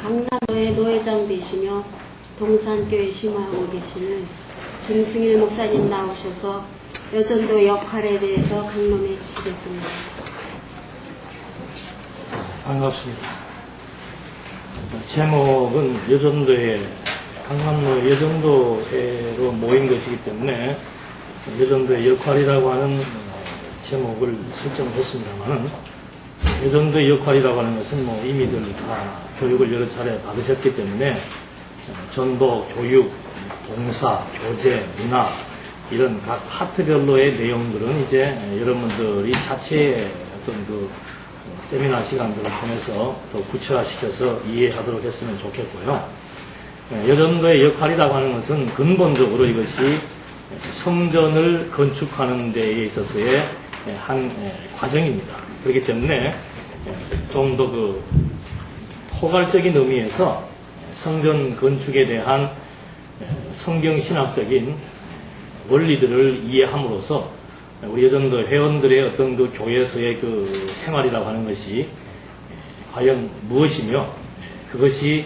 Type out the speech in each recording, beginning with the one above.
강남도의 노회장 되시며 동산교회 심화하고 계시는 김승일 목사님 나오셔서 여전도 역할에 대해서 강론해 주시겠습니다. 반갑습니다. 제목은 여전도의 강남로 여전도회로 모인 것이기 때문에 여전도의 역할이라고 하는 제목을 설정했습니다만, 여전도의 역할이라고 하는 것은 이미들 다 교육을 여러 차례 받으셨기 때문에 전도, 교육, 봉사, 교제, 문화 이런 각 파트별로의 내용들은 이제 여러분들이 자체의 어떤 그 세미나 시간들을 통해서 더 구체화시켜서 이해하도록 했으면 좋겠고요. 여전도의 역할이라고 하는 것은 근본적으로 이것이 성전을 건축하는 데에 있어서의 한 과정입니다. 그렇기 때문에 좀 더 그 포괄적인 의미에서 성전 건축에 대한 성경신학적인 원리들을 이해함으로써 우리 여전도 회원들의 어떤 그 교회에서의 그 생활이라고 하는 것이 과연 무엇이며, 그것이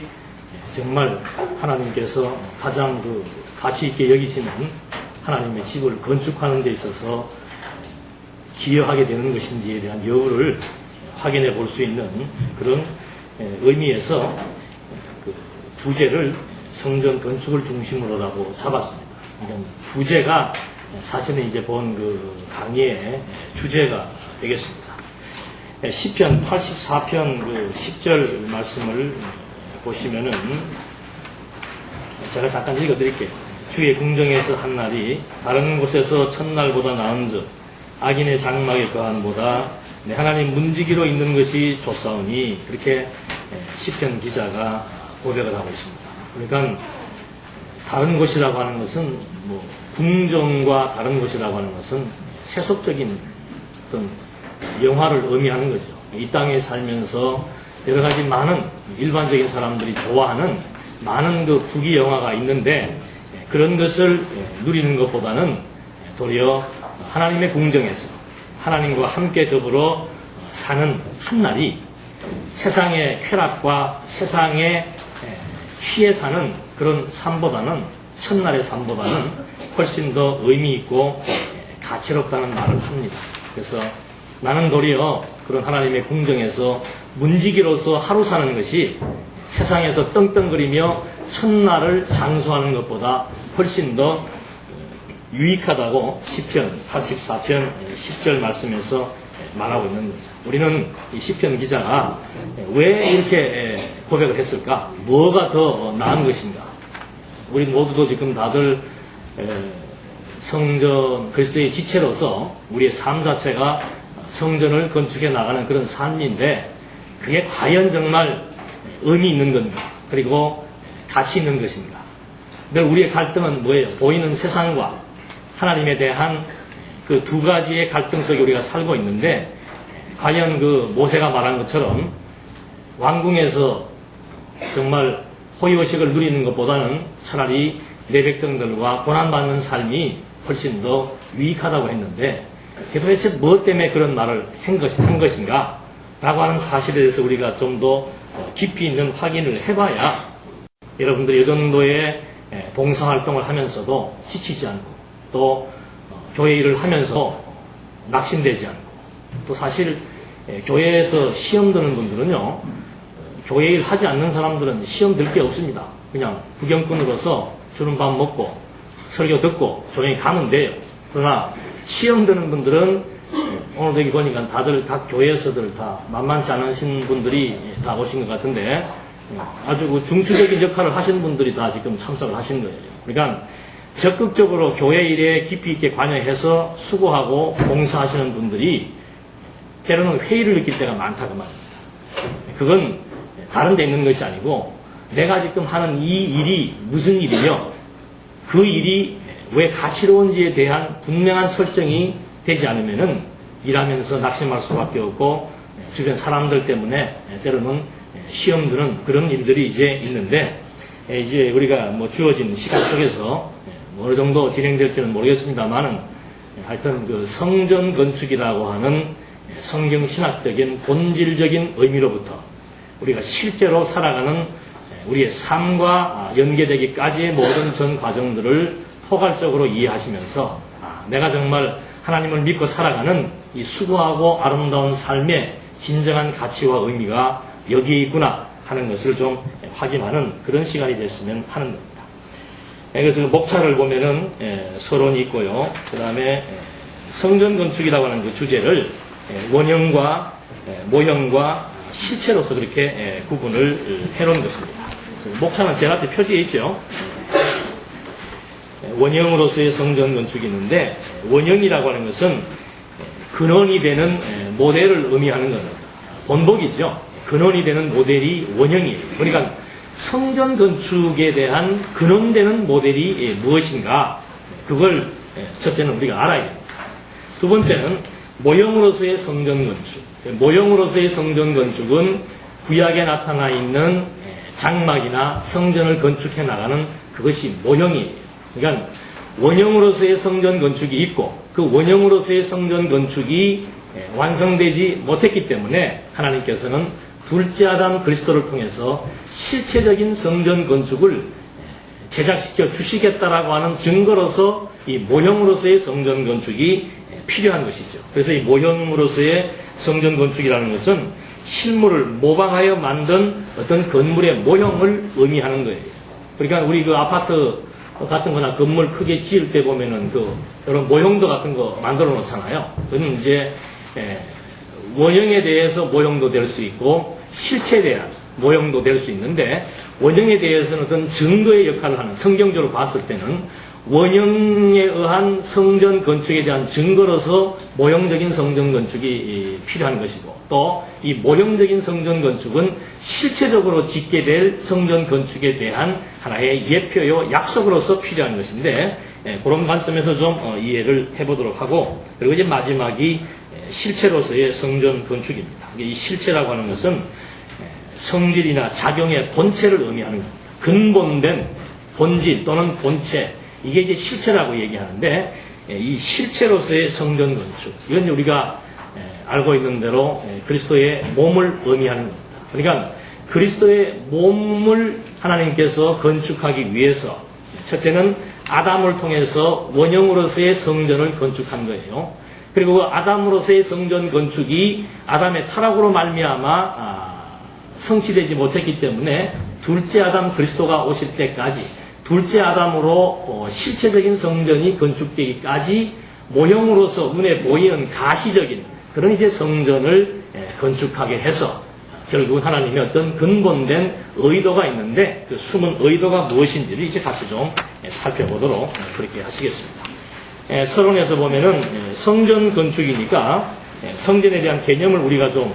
정말 하나님께서 가장 그 가치 있게 여기시는 하나님의 집을 건축하는 데 있어서 기여하게 되는 것인지에 대한 여부를 확인해 볼 수 있는 그런 의미에서 그 부제를 성전 건축을 중심으로라고 잡았습니다. 그러니까 부제가 사실은 이제 본 그 강의의 주제가 되겠습니다. 시편 84편 그 10절 말씀을 보시면은 제가 잠깐 읽어 드릴게요. 주의 궁정에서 한 날이 다른 곳에서 첫날보다 나은즉 악인의 장막에 거한보다 내 하나님 문지기로 있는 것이 좋사오니, 그렇게 시편 기자가 고백을 하고 있습니다. 그러니까 다른 곳이라고 하는 것은 궁정과 다른 곳이라고 하는 것은 세속적인 어떤 영화를 의미하는 거죠. 이 땅에 살면서 여러 가지 많은 일반적인 사람들이 좋아하는 많은 그 부귀 영화가 있는데, 그런 것을 누리는 것보다는 도리어 하나님의 궁정에서 하나님과 함께 더불어 사는 한 날이 세상의 쾌락과 세상에 취해 사는 그런 삶보다는, 첫날의 삶보다는 훨씬 더 의미 있고 가치롭다는 말을 합니다. 그래서 나는 도리어 그런 하나님의 궁정에서 문지기로서 하루 사는 것이 세상에서 떵떵거리며 첫날을 장수하는 것보다 훨씬 더 유익하다고 시편 84편 10절 말씀에서 말하고 있는 거죠. 우리는 이 시편 기자가 왜 이렇게 고백을 했을까? 뭐가 더 나은 것인가? 우리 모두도 지금 다들 성전, 그리스도의 지체로서 우리의 삶 자체가 성전을 건축해 나가는 그런 삶인데, 그게 과연 정말 의미 있는 건가? 그리고 가치 있는 것인가? 늘 우리의 갈등은 뭐예요? 보이는 세상과 하나님에 대한 그 두 가지의 갈등 속에 우리가 살고 있는데, 과연 그 모세가 말한 것처럼 왕궁에서 정말 호의호식을 누리는 것보다는 차라리 내 백성들과 고난받는 삶이 훨씬 더 유익하다고 했는데, 도대체 무엇 때문에 그런 말을 한 것인가? 라고 하는 사실에 대해서 우리가 좀 더 깊이 있는 확인을 해봐야 여러분들이 여전도의 봉사활동을 하면서도 지치지 않고, 또 교회 일을 하면서 낙심되지 않고, 또 사실 교회에서 시험 드는 분들은요, 교회 일 하지 않는 사람들은 시험 들 게 없습니다. 그냥 구경꾼으로서 주는 밥 먹고 설교 듣고 조용히 가면 돼요. 그러나 시험 드는 분들은 오늘 여기 보니까 다들 각 교회에서들 다 만만치 않으신 분들이 다 오신 것 같은데, 아주 그 중추적인 역할을 하신 분들이 다 지금 참석을 하신 거예요. 그러니까 적극적으로 교회 일에 깊이 있게 관여해서 수고하고 봉사하시는 분들이 때로는 회의를 느낄 때가 많다 그 말입니다. 그건 다른 데 있는 것이 아니고, 내가 지금 하는 이 일이 무슨 일이며 그 일이 왜 가치로운지에 대한 분명한 설정이 되지 않으면은 일하면서 낙심할 수밖에 없고, 주변 사람들 때문에 때로는 시험 드는 그런 일들이 이제 있는데, 이제 우리가 주어진 시간 속에서 어느 정도 진행될지는 모르겠습니다만은, 하여튼 그 성전 건축이라고 하는 성경신학적인 본질적인 의미로부터 우리가 실제로 살아가는 우리의 삶과 연계되기까지의 모든 전 과정들을 포괄적으로 이해하시면서 내가 정말 하나님을 믿고 살아가는 이 수고하고 아름다운 삶의 진정한 가치와 의미가 여기에 있구나 하는 것을 좀 확인하는 그런 시간이 됐으면 하는 겁니다. 그래서 목차를 보면은 서론이 있고요. 그 다음에 성전 건축이라고 하는 그 주제를 원형과 모형과 실체로서 그렇게 구분을 해놓은 것입니다. 목차는 제 앞에 표지에 있죠. 원형으로서의 성전 건축이 있는데, 원형이라고 하는 것은 근원이 되는 모델을 의미하는 겁니다. 본복이죠. 근원이 되는 모델이 원형이에요. 그러니까 성전 건축에 대한 근원되는 모델이 무엇인가, 그걸 첫째는 우리가 알아야 됩니다. 두 번째는 모형으로서의 성전 건축. 모형으로서의 성전 건축은 구약에 나타나 있는 장막이나 성전을 건축해 나가는 그것이 모형이에요. 그러니까 원형으로서의 성전 건축이 있고, 그 원형으로서의 성전 건축이 완성되지 못했기 때문에 하나님께서는 둘째 아담 그리스도를 통해서 실체적인 성전 건축을 제작시켜 주시겠다라고 하는 증거로서 이 모형으로서의 성전 건축이 필요한 것이죠. 그래서 이 모형으로서의 성전 건축이라는 것은 실물을 모방하여 만든 어떤 건물의 모형을 의미하는 거예요. 그러니까 우리 그 아파트 같은 거나 건물 크게 지을 때 보면은 이런 모형도 같은 거 만들어 놓잖아요. 그건 이제 원형에 대해서 모형도 될 수 있고 실체에 대한 모형도 될 수 있는데, 원형에 대해서는 어떤 증거의 역할을 하는, 성경적으로 봤을 때는 원형에 의한 성전 건축에 대한 증거로서 모형적인 성전 건축이 필요한 것이고, 또 이 모형적인 성전 건축은 실체적으로 짓게 될 성전 건축에 대한 하나의 예표요 약속으로서 필요한 것인데, 그런 관점에서 좀 이해를 해보도록 하고, 그리고 이제 마지막이 실체로서의 성전 건축입니다. 이 실체라고 하는 것은 성질이나 작용의 본체를 의미하는 겁니다. 근본된 본질 또는 본체, 이게 이제 실체라고 얘기하는데, 이 실체로서의 성전 건축, 이건 우리가 알고 있는 대로 그리스도의 몸을 의미하는 겁니다. 그러니까 그리스도의 몸을 하나님께서 건축하기 위해서 첫째는 아담을 통해서 원형으로서의 성전을 건축한 거예요. 그리고 그 아담으로서의 성전 건축이 아담의 타락으로 말미암아 성취되지 못했기 때문에 둘째 아담 그리스도가 오실 때까지 둘째 아담으로 실체적인 성전이 건축되기까지 모형으로서 눈에 보이는 가시적인 그런 이제 성전을 건축하게 해서 결국은 하나님의 어떤 근본된 의도가 있는데, 그 숨은 의도가 무엇인지를 이제 같이 좀 살펴보도록 그렇게 하시겠습니다. 서론에서 보면은 성전 건축이니까 성전에 대한 개념을 우리가 좀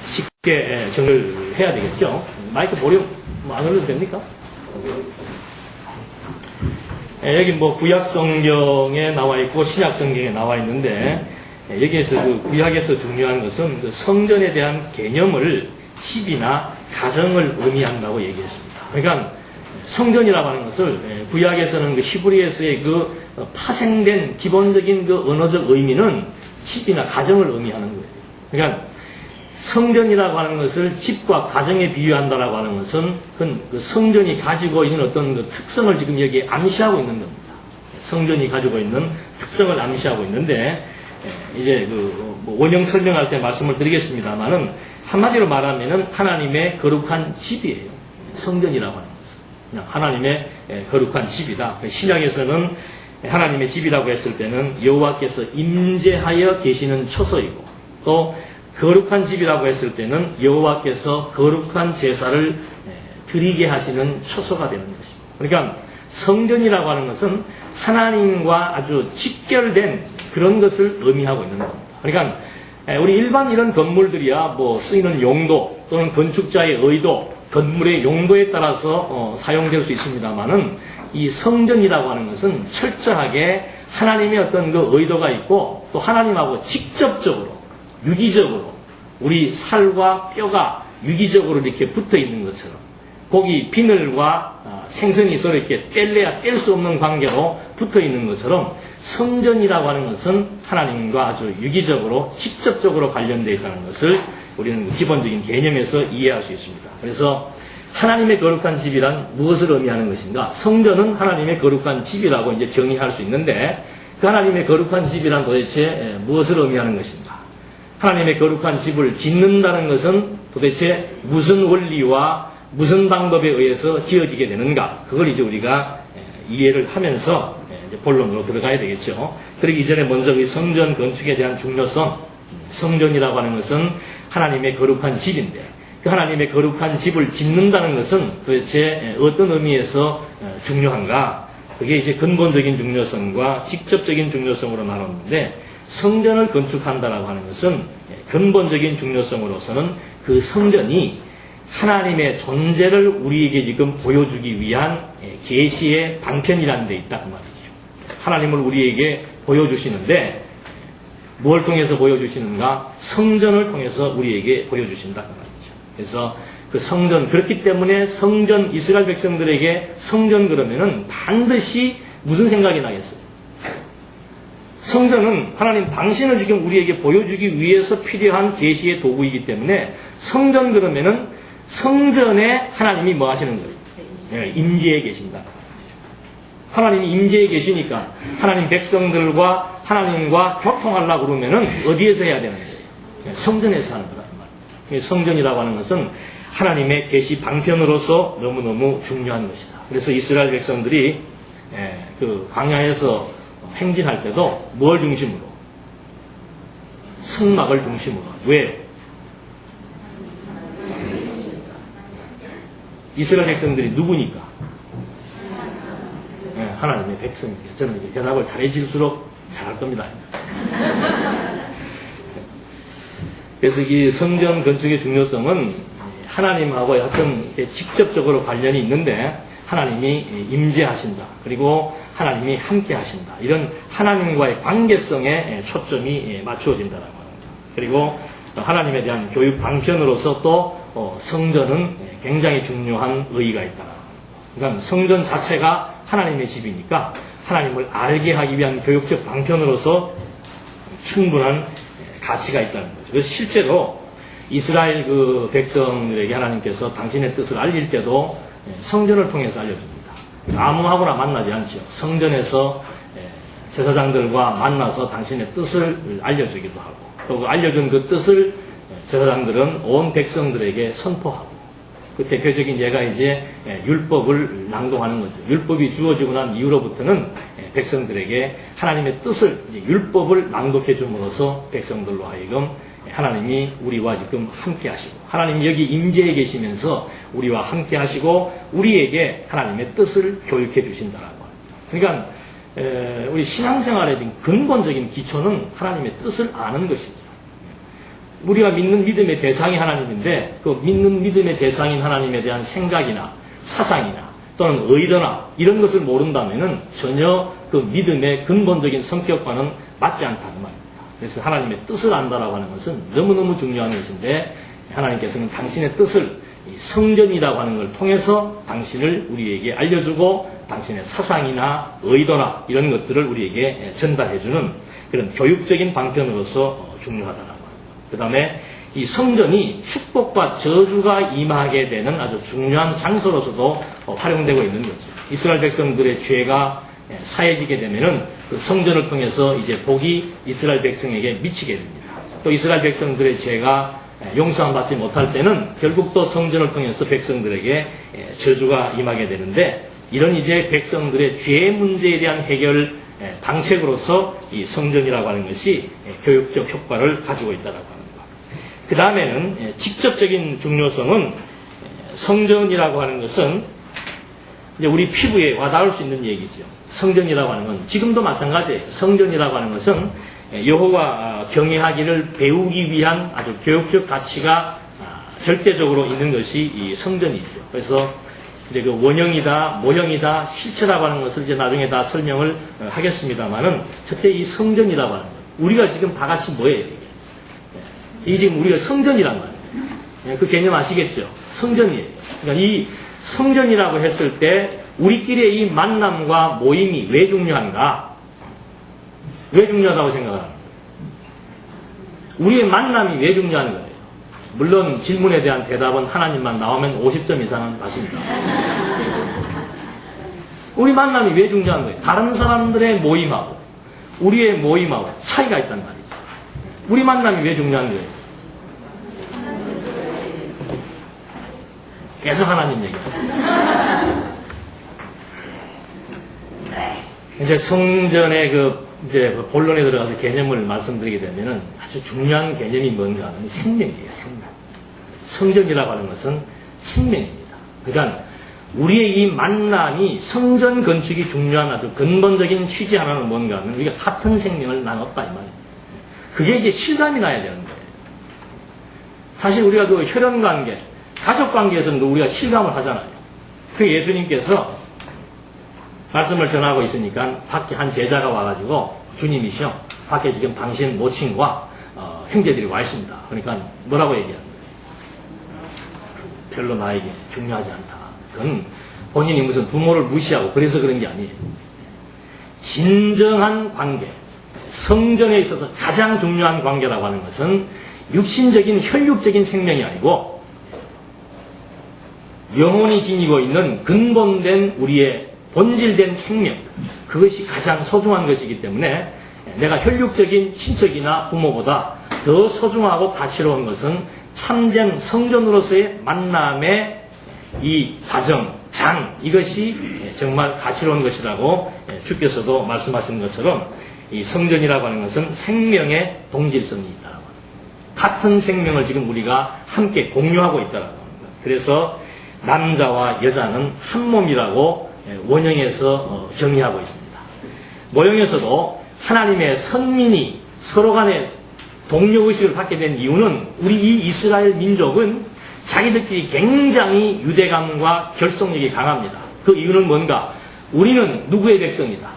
쉽게 정리를 해야 되겠죠. 마이크 보령 안 올려도 됩니까? 여기 뭐 구약 성경에 나와 있고 신약 성경에 나와 있는데, 여기에서 그 구약에서 중요한 것은 그 성전에 대한 개념을 집이나 가정을 의미한다고 얘기했습니다. 그러니까 성전이라고 하는 것을 구약에서는 그 히브리에서의 그 파생된 기본적인 그 언어적 의미는 집이나 가정을 의미하는 거예요. 그러니까 성전이라고 하는 것을 집과 가정에 비유한다라고 하는 것은 그 성전이 가지고 있는 어떤 그 특성을 지금 여기에 암시하고 있는 겁니다. 성전이 가지고 있는 특성을 암시하고 있는데, 이제 뭐 원형 설명할 때 말씀을 드리겠습니다만은, 한마디로 말하면은 하나님의 거룩한 집이에요. 성전이라고 하는 것은 그냥 하나님의 거룩한 집이다. 신약에서는 하나님의 집이라고 했을 때는 여호와께서 임재하여 계시는 처소이고, 또 거룩한 집이라고 했을 때는 여호와께서 거룩한 제사를 드리게 하시는 처소가 되는 것입니다. 그러니까 성전이라고 하는 것은 하나님과 아주 직결된 그런 것을 의미하고 있는 겁니다. 그러니까 우리 일반 이런 건물들이야 뭐 쓰이는 용도 또는 건축자의 의도, 건물의 용도에 따라서 사용될 수 있습니다만은, 이 성전이라고 하는 것은 철저하게 하나님의 어떤 그 의도가 있고, 또 하나님하고 직접적으로 유기적으로 우리 살과 뼈가 유기적으로 이렇게 붙어 있는 것처럼, 고기 비늘과 생선이 서로 이렇게 뗄래야 뗄 수 없는 관계로 붙어 있는 것처럼, 성전이라고 하는 것은 하나님과 아주 유기적으로 직접적으로 관련되어 있다는 것을 우리는 기본적인 개념에서 이해할 수 있습니다. 그래서 하나님의 거룩한 집이란 무엇을 의미하는 것인가? 성전은 하나님의 거룩한 집이라고 이제 정의할 수 있는데 그 하나님의 거룩한 집이란 도대체 무엇을 의미하는 것인가? 하나님의 거룩한 집을 짓는다는 것은 도대체 무슨 원리와 무슨 방법에 의해서 지어지게 되는가? 그걸 이제 우리가 이해를 하면서 이제 본론으로 들어가야 되겠죠. 그러기 이전에 먼저 이 성전 건축에 대한 중요성, 성전이라고 하는 것은 하나님의 거룩한 집인데 그 하나님의 거룩한 집을 짓는다는 것은 도대체 어떤 의미에서 중요한가? 그게 이제 근본적인 중요성과 직접적인 중요성으로 나눴는데 성전을 건축한다라고 하는 것은 근본적인 중요성으로서는 그 성전이 하나님의 존재를 우리에게 지금 보여주기 위한 계시의 방편이라는 데 있다 그 말이죠. 하나님을 우리에게 보여주시는데 뭘 통해서 보여주시는가? 성전을 통해서 우리에게 보여주신다 그 말이죠. 그래서 그 성전, 그렇기 때문에 성전, 이스라엘 백성들에게 성전 그러면은 반드시 무슨 생각이 나겠어요? 성전은 하나님 당신을 지금 우리에게 보여주기 위해서 필요한 계시의 도구이기 때문에 성전 그러면은 성전에 하나님이 뭐 하시는 거예요? 임재해 계신다. 하나님이 임재해 계시니까 하나님 백성들과 하나님과 교통하려고 그러면은 어디에서 해야 되는 거예요? 성전에서 하는 거란 말이에요. 성전이라고 하는 것은 하나님의 계시 방편으로서 너무너무 중요한 것이다. 그래서 이스라엘 백성들이 그 광야에서 행진할 때도 뭘 중심으로? 성막을 중심으로. 왜? 이스라엘 백성들이 누구니까? 하나님의 백성이에요. 저는 이제 대답을 잘해질수록 잘할 겁니다. 그래서 이 성전 건축의 중요성은 하나님하고 어떤 직접적으로 관련이 있는데 하나님이 임재하신다. 그리고 하나님이 함께 하신다. 이런 하나님과의 관계성에 초점이 맞추어진다는 겁니다. 그리고 하나님에 대한 교육 방편으로서 또 성전은 굉장히 중요한 의의가 있다. 그러니까 성전 자체가 하나님의 집이니까 하나님을 알게 하기 위한 교육적 방편으로서 충분한 가치가 있다는 거죠. 그래서 실제로 이스라엘 그 백성들에게 하나님께서 당신의 뜻을 알릴 때도 성전을 통해서 알려줍니다. 아무하고나 만나지 않죠. 성전에서 제사장들과 만나서 당신의 뜻을 알려주기도 하고 또 알려준 그 뜻을 제사장들은 온 백성들에게 선포하고 그 대표적인 예가 이제 율법을 낭독하는 거죠. 율법이 주어지고 난 이후로부터는 백성들에게 하나님의 뜻을 이제 율법을 낭독해 줌으로써 백성들로 하여금 하나님이 우리와 지금 함께 하시고 하나님이 여기 임재해 계시면서 우리와 함께 하시고 우리에게 하나님의 뜻을 교육해 주신다라고 합니다. 그러니까 우리 신앙생활의 근본적인 기초는 하나님의 뜻을 아는 것이죠. 우리가 믿는 믿음의 대상이 하나님인데 그 믿는 믿음의 대상인 하나님에 대한 생각이나 사상이나 또는 의도나 이런 것을 모른다면은 전혀 그 믿음의 근본적인 성격과는 맞지 않다는 말입니다. 그래서 하나님의 뜻을 안다라고 하는 것은 너무너무 중요한 것인데 하나님께서는 당신의 뜻을 성전이라고 하는 걸 통해서 당신을 우리에게 알려주고 당신의 사상이나 의도나 이런 것들을 우리에게 전달해주는 그런 교육적인 방편으로서 중요하다라고 합니다. 그 다음에 이 성전이 축복과 저주가 임하게 되는 아주 중요한 장소로서도 활용되고 있는 거죠. 이스라엘 백성들의 죄가 사해지게 되면은 그 성전을 통해서 이제 복이 이스라엘 백성에게 미치게 됩니다. 또 이스라엘 백성들의 죄가 용서함 받지 못할 때는 결국 또 성전을 통해서 백성들에게 저주가 임하게 되는데 이런 이제 백성들의 죄 문제에 대한 해결 방책으로서 이 성전이라고 하는 것이 교육적 효과를 가지고 있다라고 합니다. 그 다음에는 직접적인 중요성은 성전이라고 하는 것은 이제 우리 피부에 와닿을 수 있는 얘기죠. 성전이라고 하는 건 지금도 마찬가지예요. 성전이라고 하는 것은 여호와 경외하기를 배우기 위한 아주 교육적 가치가 절대적으로 있는 것이 이 성전이죠. 그래서 이제 그 원형이다, 모형이다, 실체라고 하는 것을 이제 나중에 다 설명을 하겠습니다만은 첫째 이 성전이라고 하는 것. 우리가 지금 다 같이 뭐예요? 이게 지금 우리가 성전이란 말이에요. 그 개념 아시겠죠? 성전이에요. 그러니까 이 성전이라고 했을 때 우리끼리의 이 만남과 모임이 왜 중요한가? 왜 중요하다고 생각합니까? 우리의 만남이 왜 중요한 거예요? 물론 질문에 대한 대답은 하나님만 나오면 50점 이상은 맞습니다. 우리 만남이 왜 중요한 거예요? 다른 사람들의 모임하고 우리의 모임하고 차이가 있단 말이죠. 우리 만남이 왜 중요한 거예요? 계속 하나님 얘기하세요. 이제 성전의 이제 본론에 들어가서 개념을 말씀드리게 되면은 아주 중요한 개념이 뭔가 하면 생명이에요, 생명. 성전이라고 하는 것은 생명입니다. 그러니까 우리의 이 만남이 성전 건축이 중요한 아주 근본적인 취지 하나는 뭔가 하면 우리가 같은 생명을 나눴다 이 말이에요. 그게 이제 실감이 나야 되는 거예요. 사실 우리가 그 혈연관계, 가족관계에서는 우리가 실감을 하잖아요. 그 예수님께서 말씀을 전하고 있으니까 밖에 한 제자가 와가지고 주님이시여 밖에 지금 당신 모친과 형제들이 와 있습니다. 그러니까 뭐라고 얘기하는 거예요? 별로 나에게 중요하지 않다. 그건 본인이 무슨 부모를 무시하고 그래서 그런 게 아니에요. 진정한 관계, 성전에 있어서 가장 중요한 관계라고 하는 것은 육신적인 혈육적인 생명이 아니고 영혼이 지니고 있는 근본된 우리의 본질된 생명, 그것이 가장 소중한 것이기 때문에 내가 혈육적인 친척이나 부모보다 더 소중하고 가치로운 것은 참된 성전으로서의 만남의 이 과정, 장, 이것이 정말 가치로운 것이라고 주께서도 말씀하신 것처럼 이 성전이라고 하는 것은 생명의 동질성이 있다고 합니다. 같은 생명을 지금 우리가 함께 공유하고 있다고 합니다. 그래서 남자와 여자는 한 몸이라고 원형에서 정의하고 있습니다. 모형에서도 하나님의 선민이 서로 간에 동료의식을 갖게 된 이유는 우리 이 이스라엘 민족은 자기들끼리 굉장히 유대감과 결속력이 강합니다. 그 이유는 뭔가? 우리는 누구의 백성이다?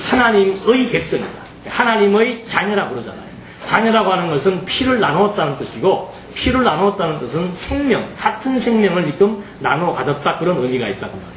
하나님의 백성이다. 하나님의 자녀라고 그러잖아요. 자녀라고 하는 것은 피를 나누었다는 뜻이고, 피를 나누었다는 뜻은 생명, 같은 생명을 지금 나누어 가졌다, 그런 의미가 있다고 말이죠.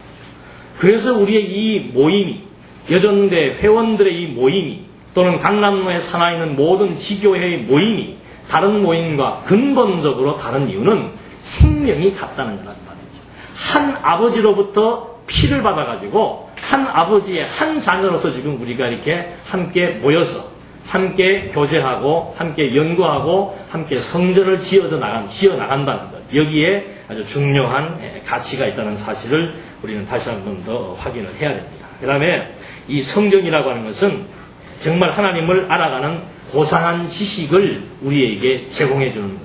그래서 우리의 이 모임이, 여전대 회원들의 이 모임이, 또는 강남로에 살아있는 모든 지교회의 모임이 다른 모임과 근본적으로 다른 이유는 생명이 같다는 거란 말이죠. 한 아버지로부터 피를 받아가지고 한 아버지의 한 자녀로서 지금 우리가 이렇게 함께 모여서 함께 교제하고 함께 연구하고 함께 성전을 지어 나간다는 것. 여기에 아주 중요한 가치가 있다는 사실을 우리는 다시 한 번 더 확인을 해야 됩니다. 그 다음에 이 성경이라고 하는 것은 정말 하나님을 알아가는 고상한 지식을 우리에게 제공해 주는 거죠.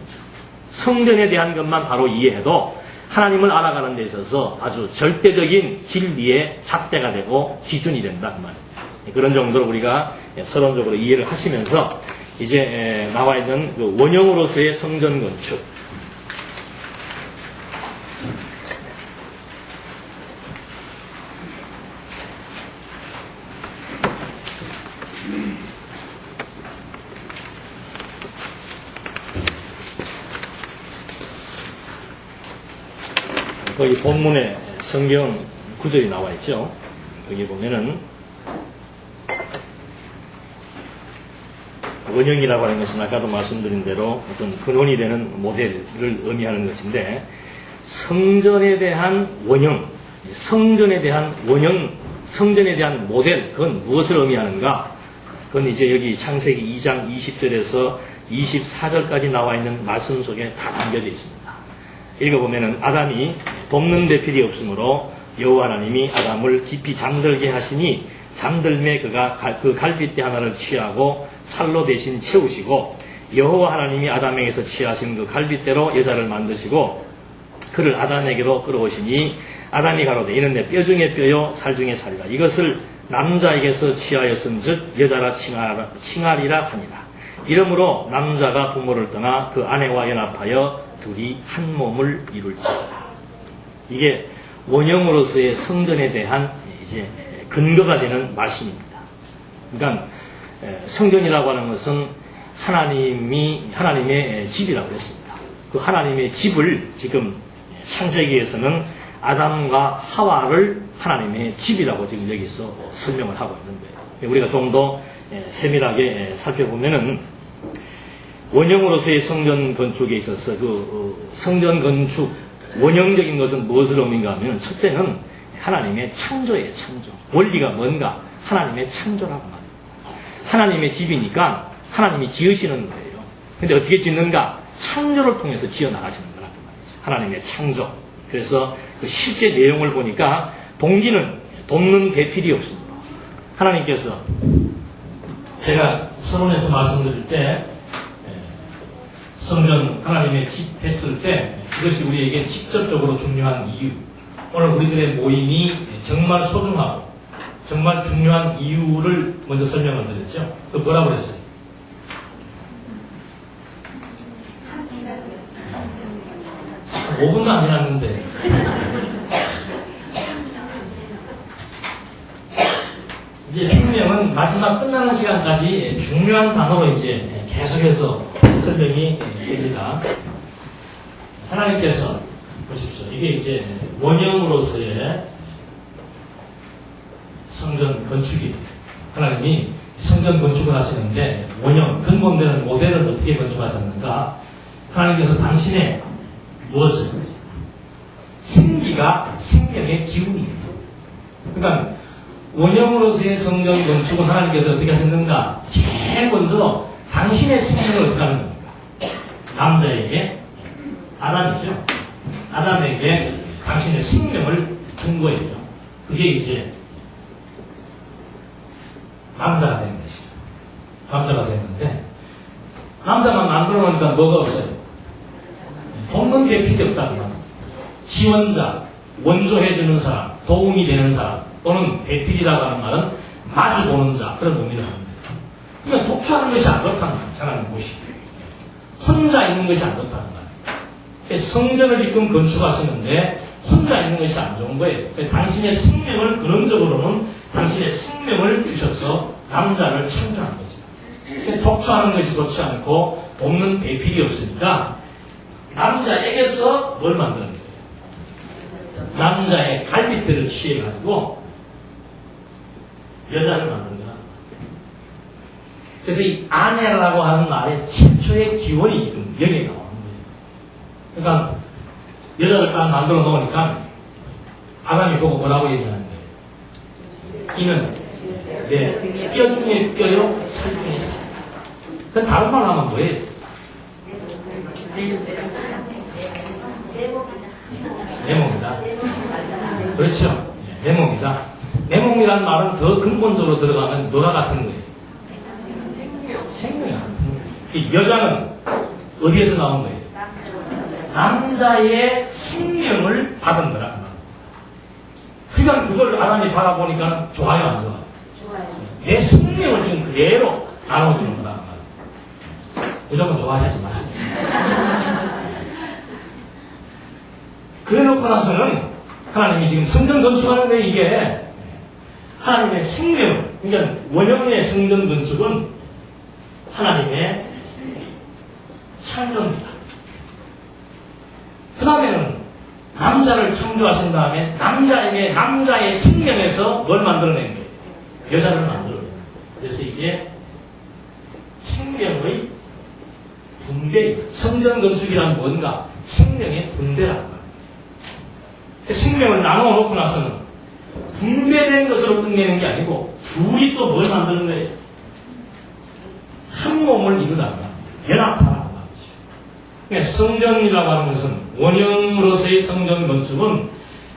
성전에 대한 것만 바로 이해해도 하나님을 알아가는 데 있어서 아주 절대적인 진리의 잣대가 되고 기준이 된다 그 말입니다. 그런 정도로 우리가 서론적으로 이해를 하시면서 이제 나와 있는 그 원형으로서의 성전 건축, 거기 본문에 성경 구절이 나와 있죠. 거기 보면은 원형이라고 하는 것은 아까도 말씀드린 대로 어떤 근원이 되는 모델을 의미하는 것인데, 성전에 대한 원형, 성전에 대한 원형, 성전에 대한 모델, 그건 무엇을 의미하는가? 그건 이제 여기 창세기 2장 20절에서 24절까지 나와 있는 말씀 속에 다 담겨져 있습니다. 읽어보면은 아담이 돕는 데 필요 없으므로 여호와 하나님이 아담을 깊이 잠들게 하시니 잠들매 그가 그 갈빗대 하나를 취하고 살로 대신 채우시고, 여호와 하나님이 아담에게서 취하신 그 갈빗대로 여자를 만드시고 그를 아담에게로 끌어오시니 아담이 가로되 이는 내 뼈 중에 뼈요 살 중에 살이라. 이것을 남자에게서 취하였은즉 여자라 칭하리라 하니라. 이러므로 남자가 부모를 떠나 그 아내와 연합하여 둘이 한 몸을 이룰지라. 이게 원형으로서의 성전에 대한 이제 근거가 되는 말씀입니다. 그러니까 성전이라고 하는 것은 하나님의 집이라고 했습니다. 그 하나님의 집을 지금 창세기에서는 아담과 하와를 하나님의 집이라고 지금 여기서 설명을 하고 있는 거예요. 우리가 좀 더 세밀하게 살펴보면은 원형으로서의 성전 건축에 있어서 성전 건축 원형적인 것은 무엇을 의미인가 하면 첫째는 하나님의 창조예요. 창조. 원리가 뭔가? 하나님의 창조라고 말해요. 하나님의 집이니까 하나님이 지으시는 거예요. 근데 어떻게 짓는가? 창조를 통해서 지어나가시는 거라고 말이죠. 하나님의 창조. 그래서 그 실제 내용을 보니까 동기는 돕는 배필이 없습니다. 하나님께서 제가 서론에서 말씀드릴 때 성전 하나님의 집 했을 때 그것이 우리에게 직접적으로 중요한 이유, 오늘 우리들의 모임이 정말 소중하고 정말 중요한 이유를 먼저 설명을 드렸죠. 그 뭐라고 그랬어요? 한 5분도 안 지났는데 이제 생명은 마지막 끝나는 시간까지 중요한 단어로 이제 계속해서 설명이 됩니다. 하나님께서 보십시오. 이게 이제 원형으로서의 성전 건축이 하나님이 성전 건축을 하시는데 원형, 근본되는 모델을 어떻게 건축하셨는가? 하나님께서 당신의 무엇을? 생기가 생명의 기운이에요. 그러니까 원형으로서의 성전 건축은 하나님께서 어떻게 하셨는가? 제일 먼저 당신의 생명을 어떻게 하는 겁니까? 남자에게, 아담이죠. 아담에게 당신의 생명을 준 거예요. 그게 이제 남자가 된 것이죠. 남자가 됐는데 남자만 만들어 놓으니까 뭐가 없어요? 돕는 게 필요 없다는 말. 지원자, 원조해주는 사람, 도움이 되는 사람, 또는 배필이라고 하는 말은 마주보는 자, 그런 의미를 합니다. 그러니까 독주하는 것이 안 그렇다는 거예요. 하나님 보시고. 혼자 있는 것이 안 그렇다는 거예요. 성전을 지금 건축하시는데 혼자 있는 것이 안 좋은 거예요. 당신의 생명을, 근원적으로는 당신의 생명을 주셔서 남자를 창조한 거죠. 독주하는 것이 좋지 않고 돕는 배필이 없으니까 남자에게서 뭘 만드는 거예요? 남자의 갈비뼈를 취해가지고 여자를 만든 거야. 그래서 이 아내라고 하는 말의 최초의 기원이 지금 여기에 나오는 거예요. 그러니까 여자를 딱 만들어 놓으니까 아담이 보고 뭐라고 얘기하는 거예요? 이는 내 뼈 중에 뼈요, 살 중에 살. 그건 다른 말로 하면 뭐예요? 내 몸이다. 그렇죠. 내 몸이다. 내 몸이라는 말은 더 근본적으로 들어가면 노라 같은 거예요. 생명이 같은 거예요. 여자는 어디에서 나온 거예요? 남자의 생명을 받은 거라. 그러니까 그걸 아담이 바라보니까 좋아요, 안 좋아요? 좋아요. 내 생명을 지금 그대로 나눠주는 거라. 무조건 좋아하지 마시고. 그래 놓고 나서는 하나님이 지금 성전 건축하는데 이게 하나님의 생명, 그러니까 원형의 성전 건축은 하나님의 창조입니다. 그 다음에는 남자를 창조하신 다음에 남자에게 남자의 생명에서 뭘 만들어낸 거예요? 여자를 만들어낸 거예요. 그래서 이게 생명의 분배, 성전 건축이란 뭔가? 생명의 분배라는 거예요. 생명을 나누어 놓고 나서는 분배된 것으로 끝내는 게 아니고 둘이 또 뭘 만드는 거예요? 한 몸을 이루라는 거예요. 연합하라는 말이죠. 그러니까 성전이라고 하는 것은 원형으로서의 성전 건축은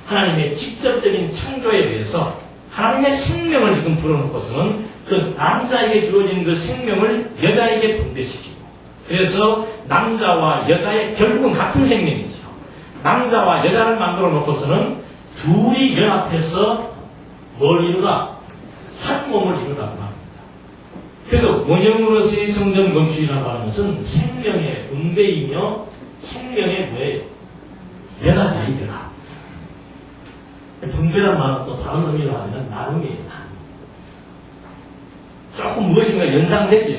하나님의 직접적인 창조에 대해서 하나님의 생명을 지금 불어넣고서는 그 남자에게 주어진 그 생명을 여자에게 분배시키고 그래서 남자와 여자의 결국은 같은 생명이죠. 남자와 여자를 만들어 놓고서는 둘이 연합해서 뭘 이루라? 한 몸을 이루라고 합니다. 그래서 원형으로서의 성전 건축이라고 하는 것은 생명의 분배이며 생명의 뭐예요? 연합이에요, 연합. 분배란 말은 또 다른 의미로 하면 나눔이에요, 나눔. 조금 무엇인가 연상되죠?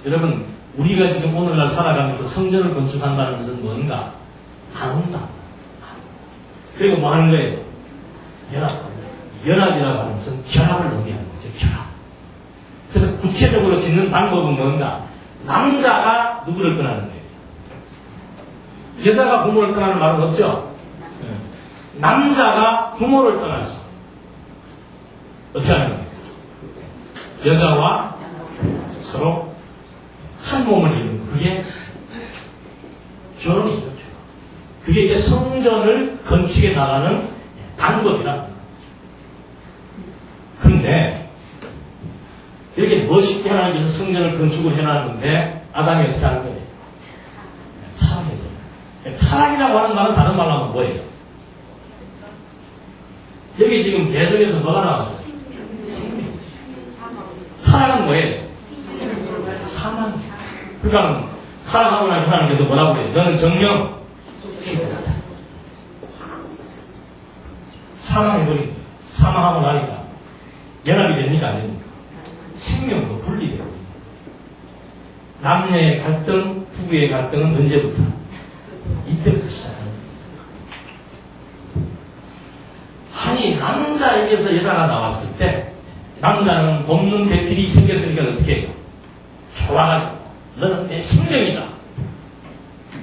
여러분, 우리가 지금 오늘날 살아가면서 성전을 건축한다는 것은 뭔가? 나눈다. 그리고 뭐 하는 거예요? 연합. 연합이라고 하는 것은 결합을 의미하는 거죠, 결합. 그래서 구체적으로 짓는 방법은 뭔가? 남자가 누구를 떠나는 거예요? 여자가 부모를 떠나는 말은 없죠? 남자가 부모를 떠나서 어떻게 하는 거예요? 여자와 서로 한 몸을 이루는 거. 그게 결혼이죠. 그게 이제 성전을 건축해 나가는 방법이라. 그런데 이렇게 멋있게 하나님께서 성전을 건축을 해놨는데 아담이 어떻게 하는 거예요? 타락해서. 타락이라고 하는 말은 다른 말로 하면 뭐예요? 여기 지금 계속해서 뭐가 나왔어요? 생명이죠. 타락은 뭐예요? 사망. 그러니까 타락하고 나면 하나님께서 뭐라고 해요? 너는 정령 죽었다. 사망해버린 거예요. 사망하고 나니까 연합이 됩니까? 안 됩니까? 생명도 분리되고. 남녀의 갈등, 부부의 갈등은 언제부터? 이때부터 시작합니다. 아니, 남자에게서 여자가 나왔을 때 남자는 돕는 대필이 생겼으니까 어떻게 해요? 좋아가지고 너는 내 생명이다,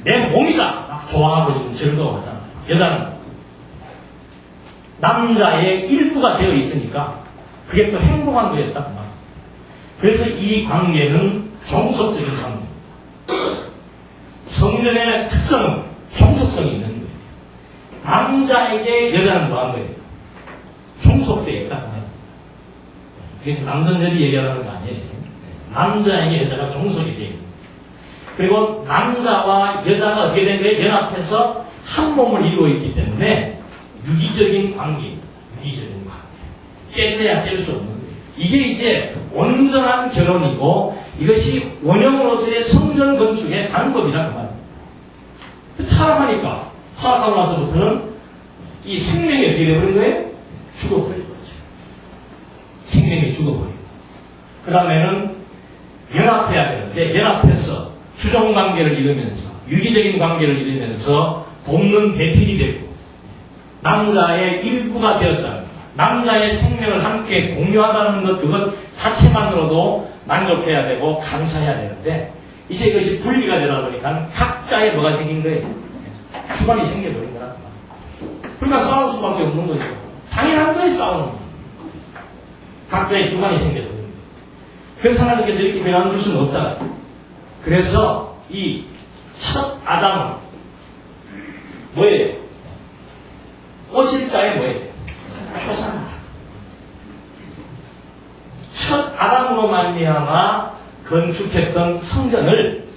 내 몸이다 막 좋아하고 지금 즐거워하잖아요. 여자는 남자의 일부가 되어 있으니까 그게 또 행복한 거였다. 그래서 이 관계는 종속적인 관계입니다. 성전의 특성은 종속성이 있는 거예요. 남자에게 여자는 뭐한 거예요? 종속되어 있다. 이게 남자들이 얘기하는 거 아니에요. 남자에게 여자가 종속이 되어 있는 거예요. 그리고 남자와 여자가 어떻게 된 거예요? 연합해서 한 몸을 이루어 있기 때문에 유기적인 관계입니다. 유기적인 관계. 뗄래야 뗄 수 없는 거예요. 이게 이제 온전한 결혼이고 이것이 원형으로서의 성전 건축의 방법이라는 말입니다. 타락하니까 타락하고 나서부터는 이 생명이 어떻게 되어버린 거예요? 죽어버린 거죠. 생명이 죽어버리고 그 다음에는 연합해야 되는데 연합해서 주종관계를 이루면서 유기적인 관계를 이루면서 돕는 배필이 되고 남자의 일부가 되었다는 것, 남자의 생명을 함께 공유하다는 것, 그것 자체만으로도 만족해야 되고 감사해야 되는데 이제 이것이 분리가 되다 보니까 각자의 뭐가 생긴 거예요? 주관이 생겨버린 거라. 그러니까 싸울 수밖에 없는 거죠. 당연한 거예요, 싸우는 거. 각자의 주관이 생겨버린 거예요. 그래서 하나님께서 이렇게 변화줄 수는 없잖아요. 그래서 이 첫 아담은 뭐예요? 오실자의 뭐예요? 표상. 첫 아담으로 말미암아 건축했던 성전을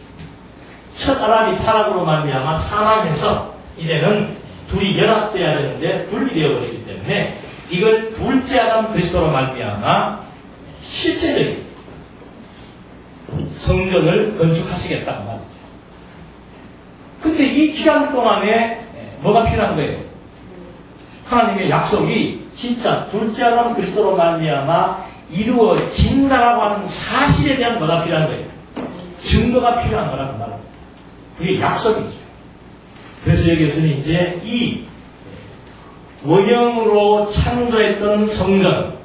첫 아담이 타락으로 말미암아 사망해서 이제는 둘이 연합돼야 되는데 분리되어 버리기 때문에 이걸 둘째 아담 그리스도로 말미암아 실제적인 성전을 건축하시겠다 그 말이죠. 근데 이 기간 동안에 뭐가 필요한 거예요? 하나님의 약속이 진짜 둘째 아담 그리스도로 말미암아 이루어진다라고 하는 사실에 대한 뭐가 필요한 거예요? 증거가 필요한 거라고 말합니다. 그게 약속이죠. 그래서 여기에서는 이제 이 원형으로 창조했던 성전,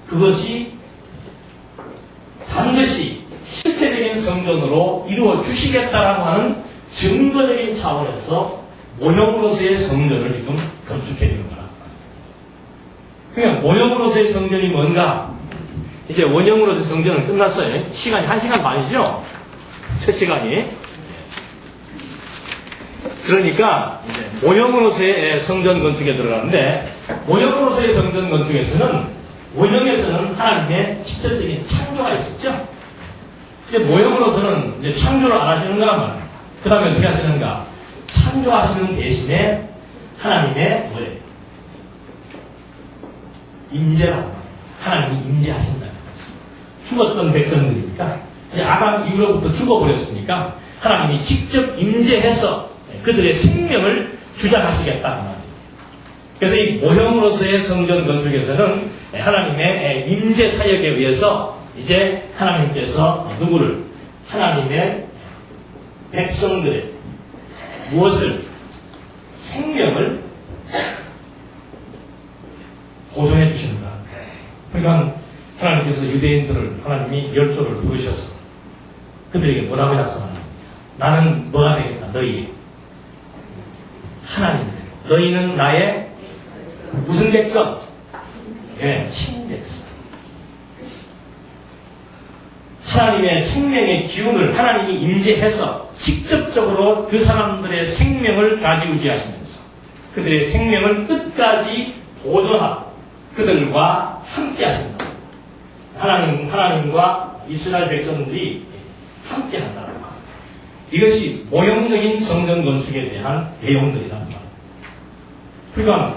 그것이 반드시 실제적인 성전으로 이루어 주시겠다라고 하는 증거적인 차원에서 모형으로서의 성전을 지금 건축해 주는 거라. 그러니까 모형으로서의 성전이 뭔가? 이제 원형으로서의 성전은 끝났어요. 시간이 1시간 반이죠? 첫 시간이. 그러니까 이제 모형으로서의 성전 건축에 들어가는데 모형으로서의 성전 건축에서는 원형에서는 하나님의 직접적인 창조가 있었죠. 이제 모형으로서는 이제 창조를 안 하시는 거란 말이에요. 그 다음에 어떻게 하시는가? 창조하시는 대신에 하나님의 뭐예요? 임재라고 말이에요. 하나님이 임재하신다. 죽었던 백성들이니까 이제 아담 이후로부터 죽어버렸으니까 하나님이 직접 임재해서 그들의 생명을 주장하시겠다 말이에요. 그래서 이 모형으로서의 성전 건축에서는 하나님의 임재 사역에 의해서 이제 하나님께서 누구를? 하나님의 백성들의 무엇을? 생명을 보존해 주신다. 그러니까 하나님께서 유대인들을 하나님이 열조를 부르셔서 그들에게 뭐라고 약속하냐? 나는 뭐가 되겠다? 너희 하나님 되고 너희는 나의 무슨 백성? 예, 친백성. 하나님의 생명의 기운을 하나님이 임재해서 직접적으로 그 사람들의 생명을 좌지우지하시면서 그들의 생명을 끝까지 보존하고 그들과 함께 하신다. 하나님과 이스라엘 백성들이 함께 한다는 말. 이것이 모형적인 성전 건축에 대한 내용들이란 말. 그러니까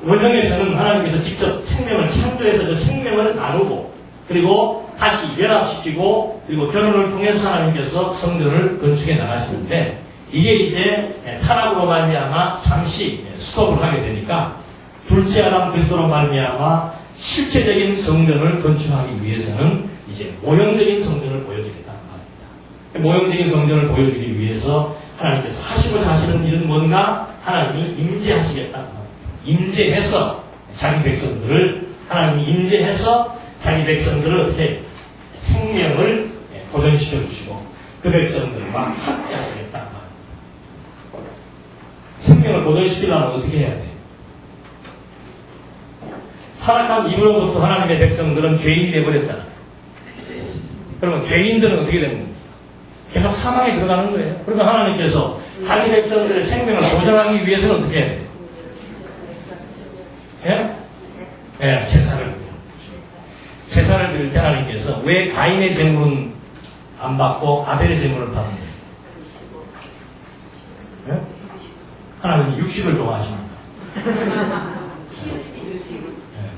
원형에서는 하나님께서 직접 생명을 창조해서 그 생명을 나누고 그리고 다시 연합시키고 그리고 결혼을 통해서 하나님께서 성전을 건축해 나가시는데 이게 이제 타락으로 말미암아 잠시 스톱을 하게 되니까 둘째 아담 그리스도로 말미암아 실체적인 성전을 건축하기 위해서는 이제 모형적인 성전을 보여주겠다는 말입니다. 모형적인 성전을 보여주기 위해서 하나님께서 하시고자 하시는 일은 뭔가 하나님이 임재하시겠다는 말입니다. 임재해서 자기 백성들을 하나님이 임재해서 자기 백성들을 어떻게 생명을 보존시켜 주시고 그 백성들과 함께 하시겠다는 말입니다. 생명을 보존시키려면 어떻게 해야 돼요? 타락한 이후로부터 하나님의 백성들은 죄인이 되어버렸잖아요. 그러면 죄인들은 어떻게 되는 겁니까? 계속 사망에 들어가는 거예요. 그러면 하나님께서 자기 백성들의 생명을 보존하기 위해서는 어떻게 해야 돼요? 예? 예, 제사를 드려요. 제사를 드릴 때 하나님께서 왜 가인의 제물은 안 받고 아벨의 제물을 받는 거예요? 예? 하나님이 육식을 좋아하십니다.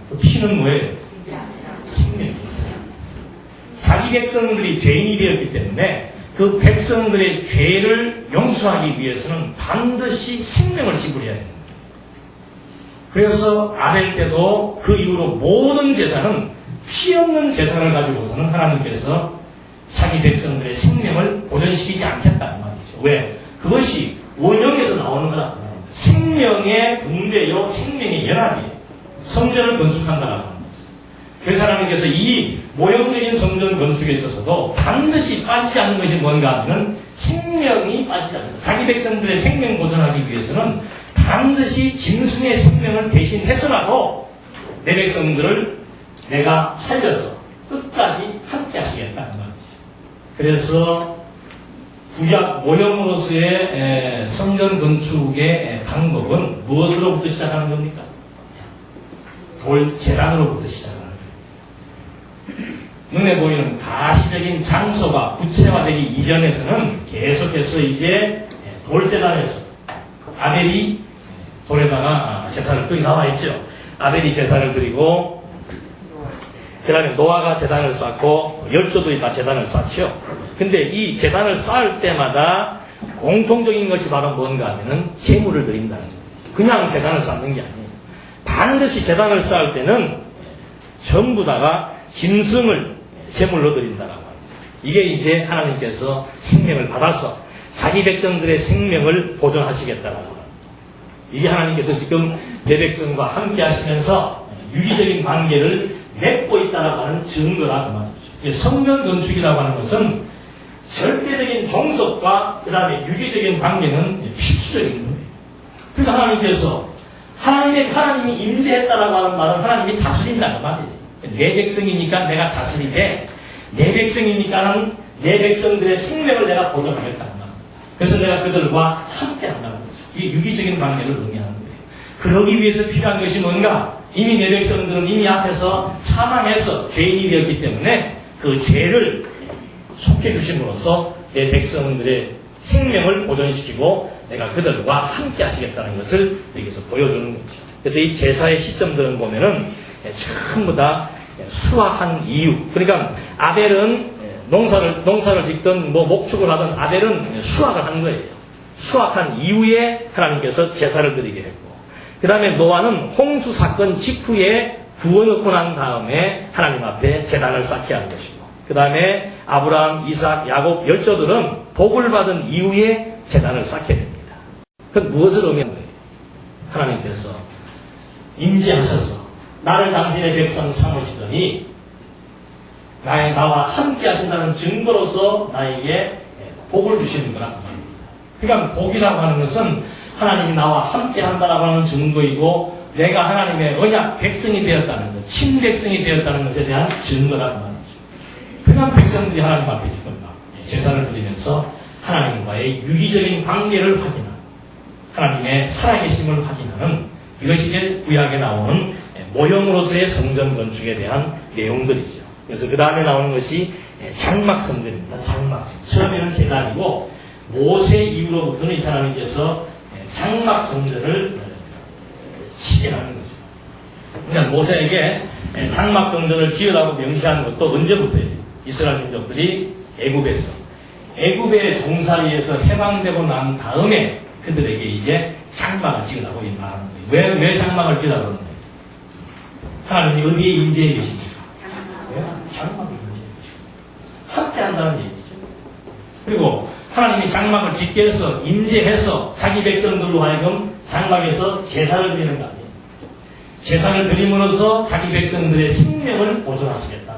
그 피는 뭐예요? 생명이었어요. 자기 백성들이 죄인이 되었기 때문에 그 백성들의 죄를 용서하기 위해서는 반드시 생명을 지불해야 됩니다. 그래서 아벨 때도 그 이후로 모든 제사는 피 없는 제사를 가지고서는 하나님께서 자기 백성들의 생명을 보존시키지 않겠다는 말이죠. 왜? 그것이 원형에서 나오는 거다. 생명의 분배요, 생명의 연합이에요. 성전을 건축한다고 하는 거죠. 그래서 하나님께서 이 모형적인 성전 건축에 있어서도 반드시 빠지지 않는 것이 뭔가 하면 생명이 빠지지 않는다. 자기 백성들의 생명 보존하기 위해서는 반드시 짐승의 생명을 대신해서라도 내 백성들을 내가 살려서 끝까지 함께 하시겠다는 말이죠. 그래서 구약 모형으로서의 성전 건축의 방법은 무엇으로부터 시작하는 겁니까? 돌제단으로부터 시작하는 거예요. 눈에 보이는 가시적인 장소가 구체화되기 이전에서는 계속해서 이제 돌제단에서 아벨이 돌에다가 제사를 끄이 나와 있죠. 아벨이 제사를 드리고 그 다음에 노아가 제단을 쌓고 열조들이 다 제단을 쌓죠. 근데 이 제단을 쌓을 때마다 공통적인 것이 바로 뭔가 하면은 제물을 드린다는 거예요. 그냥 제단을 쌓는 게 아니에요. 반드시 제단을 쌓을 때는 전부 다가 짐승을 제물로 드린다라고 합니다. 이게 이제 하나님께서 생명을 받아서 자기 백성들의 생명을 보존하시겠다라고 합니다. 이게 하나님께서 지금 내 백성과 함께 하시면서 유기적인 관계를 맺고 있다라고 하는 증거라고 말이죠. 성전 건축이라고 하는 것은 절대적인 종속과 그 다음에 유기적인 관계는 필수적인 거예요. 그러니까 하나님께서 하나님이 임재했다라고 하는 말은 하나님이 다스린다는 말이에요. 내 백성이니까 내가 다스리되 내 백성이니까는 내 백성들의 생명을 내가 보존하겠다는 말입니다. 그래서 내가 그들과 함께 한다는 거죠. 이게 유기적인 관계를 의미하는 거예요. 그러기 위해서 필요한 것이 뭔가? 이미 내 백성들은 이미 앞에서 사망해서 죄인이 되었기 때문에 그 죄를 속해 주심으로써 내 백성들의 생명을 보존시키고 내가 그들과 함께 하시겠다는 것을 여기서 보여주는 거죠. 그래서 이 제사의 시점들은 보면은 전부 다 수확한 이유. 그러니까 아벨은 농사를 짓든 목축을 하든 아벨은 수확을 한 거예요. 수확한 이후에 하나님께서 제사를 드리게 했고, 그 다음에 노아는 홍수 사건 직후에 구원을 난 다음에 하나님 앞에 제단을 쌓게 한 것이고, 그 다음에 아브라함, 이삭, 야곱 열조들은 복을 받은 이후에 제단을 쌓게 됩니다. 그건 무엇을 의미하는 거예요? 하나님께서 임재하셔서 나를 당신의 백성 삼으시더니 나와 함께 하신다는 증거로서 나에게 복을 주시는 거란 말입니다. 그러니까 복이라고 하는 것은 하나님이 나와 함께 한다라고 하는 증거이고 내가 하나님의 언약 백성이 되었다는 것, 친백성이 되었다는 것에 대한 증거라는 말이죠. 그냥 백성들이 하나님 앞에 지금 제사를 드리면서 하나님과의 유기적인 관계를 확인하는, 하나님의 살아계심을 확인하는 이것이 이제 구약에 나오는 모형으로서의 성전 건축에 대한 내용들이죠. 그래서 그 다음에 나오는 것이 장막 성전입니다. 장막 성전. 처음에는 제단이고 모세 이후로부터는 이 하나님께서 장막 성전을 시행하는 거죠. 그러니까 모세에게 장막 성전을 지으라고 명시하는 것도 언제부터예요? 이스라엘 민족들이 애굽의 종살이에서 해방되고 난 다음에 그들에게 이제 장막을 지으라고 말하는 거예요. 왜 장막을 지으라고 그러는 거예요? 하나님이 어디에 임재해 계십니까? 장막에 임재해 계십니다. 함께 한다는 얘기죠. 그리고 하나님이 장막을 짓게 해서 임재해서 자기 백성들로 하여금 장막에서 제사를 드리는 거 아니에요. 제사를 드림으로써 자기 백성들의 생명을 보존하시겠다.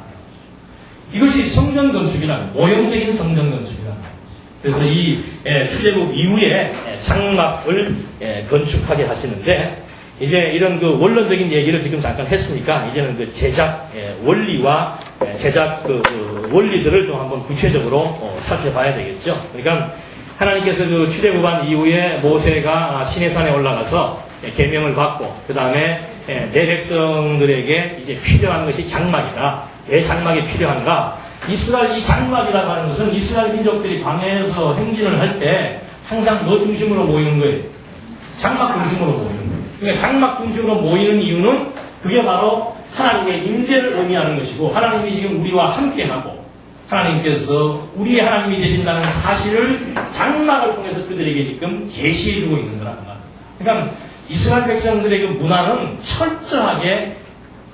이것이 성전 건축이라는, 모형적인 성전 건축이라는 거예요. 그래서 이 출애굽 이후에 장막을 건축하게 하시는데, 이제 이런 그 원론적인 얘기를 지금 잠깐 했으니까 이제는 그 제작 원리와 제작 그 원리들을 좀 한번 구체적으로 살펴봐야 되겠죠. 그러니까 하나님께서 그 출애굽한 이후에 모세가 시내산에 올라가서 계명을 받고 그 다음에 내 백성들에게 이제 필요한 것이 장막이다. 왜 장막이 필요한가? 이스라엘 이 장막이라고 하는 것은 이스라엘 민족들이 광야에서 행진을 할 때 항상 뭐 중심으로 모이는 거예요? 장막 중심으로 모이는 거예요. 그러니까 장막 중심으로 모이는 이유는 그게 바로 하나님의 임재를 의미하는 것이고 하나님이 지금 우리와 함께하고 하나님께서 우리의 하나님이 되신다는 사실을 장막을 통해서 그들에게 지금 계시해주고 있는 거란 말입니다. 그러니까 이스라엘 백성들의 그 문화는 철저하게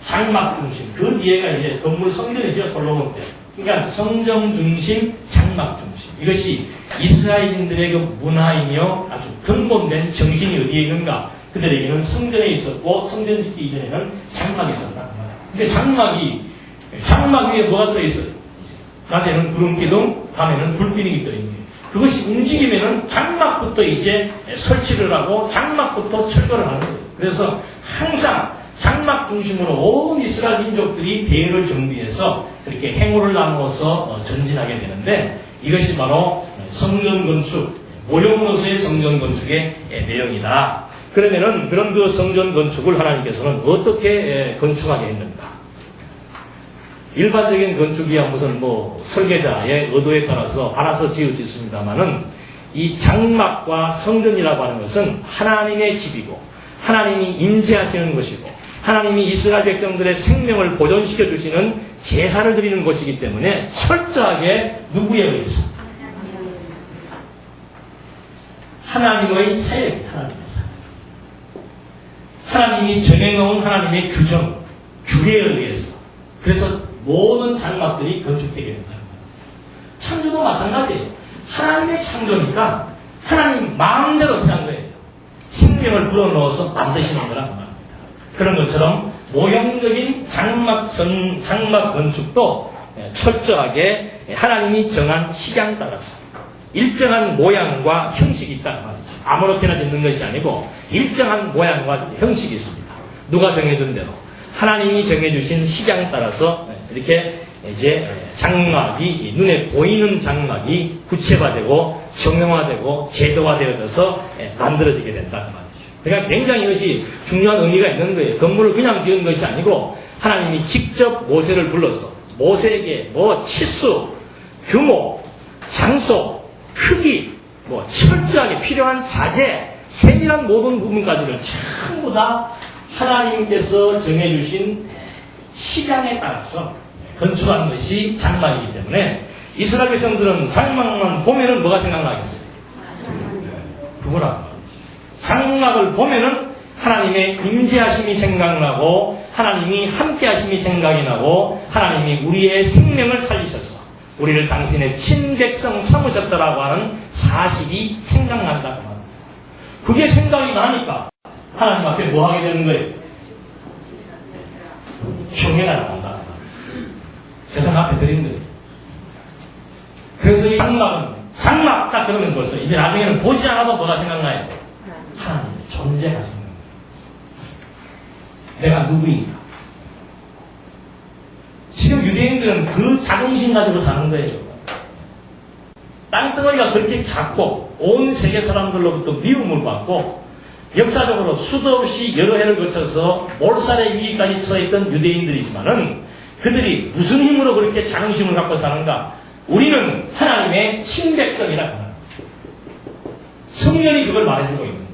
장막 중심, 그 뒤에가 이제 건물 성전이죠, 솔로몬 때. 그러니까 성전 중심, 장막 중심. 이것이 이스라엘인들의 그 문화이며 아주 근본된 정신이 어디에 있는가? 그들에게는 성전에 있었고 성전 짓기 이전에는 장막이 있었다. 근데 장막 위에 뭐가 떠있어요? 낮에는 구름기둥, 밤에는 불기둥이 떠있는 거예요. 그것이 움직이면은 장막부터 이제 설치를 하고 장막부터 철거를 하는 거예요. 그래서 항상 장막 중심으로 온 이스라엘 민족들이 대열을 정비해서 그렇게 행호를 나누어서 전진하게 되는데 이것이 바로 성전 건축, 모형으로서의 성전 건축의 내용이다. 그러면은 그런 그 성전 건축을 하나님께서는 어떻게 건축하게 했는가? 일반적인 건축이야 무슨 뭐 설계자의 의도에 따라서 알아서 지을 수 있습니다만은 이 장막과 성전이라고 하는 것은 하나님의 집이고 하나님이 임재하시는 것이고 하나님이 이스라엘 백성들의 생명을 보존시켜 주시는 제사를 드리는 것이기 때문에 철저하게 누구에 의해서? 하나님의 사역이 하나님의 사역. 하나님이 정해놓은 하나님의 규정, 규례에 의해서. 그래서 모든 장막들이 건축되게 된다. 창조도 마찬가지예요. 하나님의 창조니까 하나님 마음대로 어떻게 한 거예요? 생명을 불어넣어서 만드시는 거란 말입니다. 그런 것처럼 모형적인 장막 건축도 철저하게 하나님이 정한 식양 따라서 일정한 모양과 형식이 있다는 말이죠. 아무렇게나 짓는 것이 아니고 일정한 모양과 형식이 있습니다. 누가 정해준 대로 하나님이 정해주신 식양 따라서 이렇게 이제 장막이 눈에 보이는 장막이 구체화되고 정형화되고 제도화되어져서 만들어지게 된다는 말이죠. 그러니까 굉장히 이것이 중요한 의미가 있는 거예요. 건물을 그냥 지은 것이 아니고 하나님이 직접 모세를 불러서 모세에게 뭐 치수, 규모, 장소, 크기, 뭐 철저하게 필요한 자재, 세밀한 모든 부분까지를 전부 다 하나님께서 정해주신 시장에 따라서 건축한 것이 장막이기 때문에 이스라엘 백성들은 장막만 보면은 뭐가 생각나겠어요? 그거란 말이죠. 장막을 보면은 하나님의 임재하심이 생각나고 하나님이 함께하심이 생각이 나고 하나님이 우리의 생명을 살리셔서 우리를 당신의 친백성 삼으셨다라고 하는 사실이 생각난다고 합니다. 그게 생각이 나니까 하나님 앞에 뭐 하게 되는 거예요? 경외가 나온다. 재산 앞에 드린 거예요. 그래서 이 장막은 장막 딱 그러면 벌써 이제 나중에는 보지 않아도 뭐가 생각나요? 하나님의 존재가 생각나요. 내가 누구인가? 지금 유대인들은 그 자긍심 가지고 사는 거예요. 땅덩어리가 그렇게 작고 온 세계 사람들로부터 미움을 받고 역사적으로 수도 없이 여러 해를 거쳐서 몰살의 위기까지 처했던 유대인들이지만은 그들이 무슨 힘으로 그렇게 자긍심을 갖고 사는가? 우리는 하나님의 친백성이라 합니다. 성경이 그걸 말해주고 있는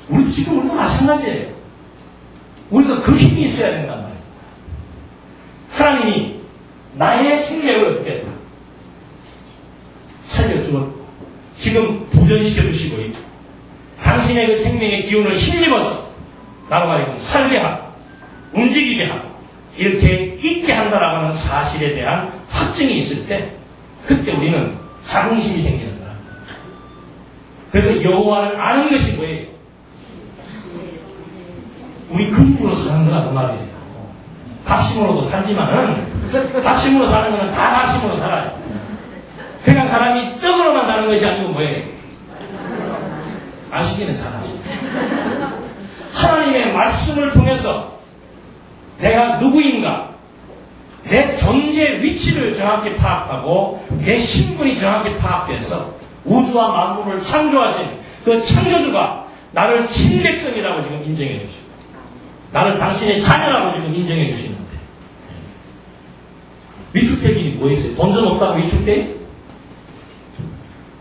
거예요. 우리도 마찬가지예요. 우리도 그 힘이 있어야 된단 말이에요. 하나님이 나의 생명을 어떻게 살려주었고 지금 보존시켜 주시고 있고 당신의 그 생명의 기운을 힘입어서 나로 말하면 살게 하고 움직이게 하고 이렇게 있게 한다라고 하는 사실에 대한 확증이 있을 때 그때 우리는 자긍심이 생기는 거야. 그래서 여호와를 아는 것이 뭐예요? 우리 그 힘으로 사는 거라 그 말이에요. 밥심으로도 살지만은 밥심으로 사는 거는 다 밥심으로 살아요. 그냥 사람이 떡으로만 사는 것이 아니고 뭐예요? 아시기는 잘 아시죠. 하나님의 말씀을 통해서 내가 누구인가, 내 존재 위치를 정확히 파악하고 내 신분이 정확히 파악돼서 우주와 만물을 창조하신 그 창조주가 나를 친백성이라고 지금 인정해 주시고 나를 당신의 자녀라고 지금 인정해 주시는데 위축되기 뭐 있어요? 돈 좀 없다고 위축돼?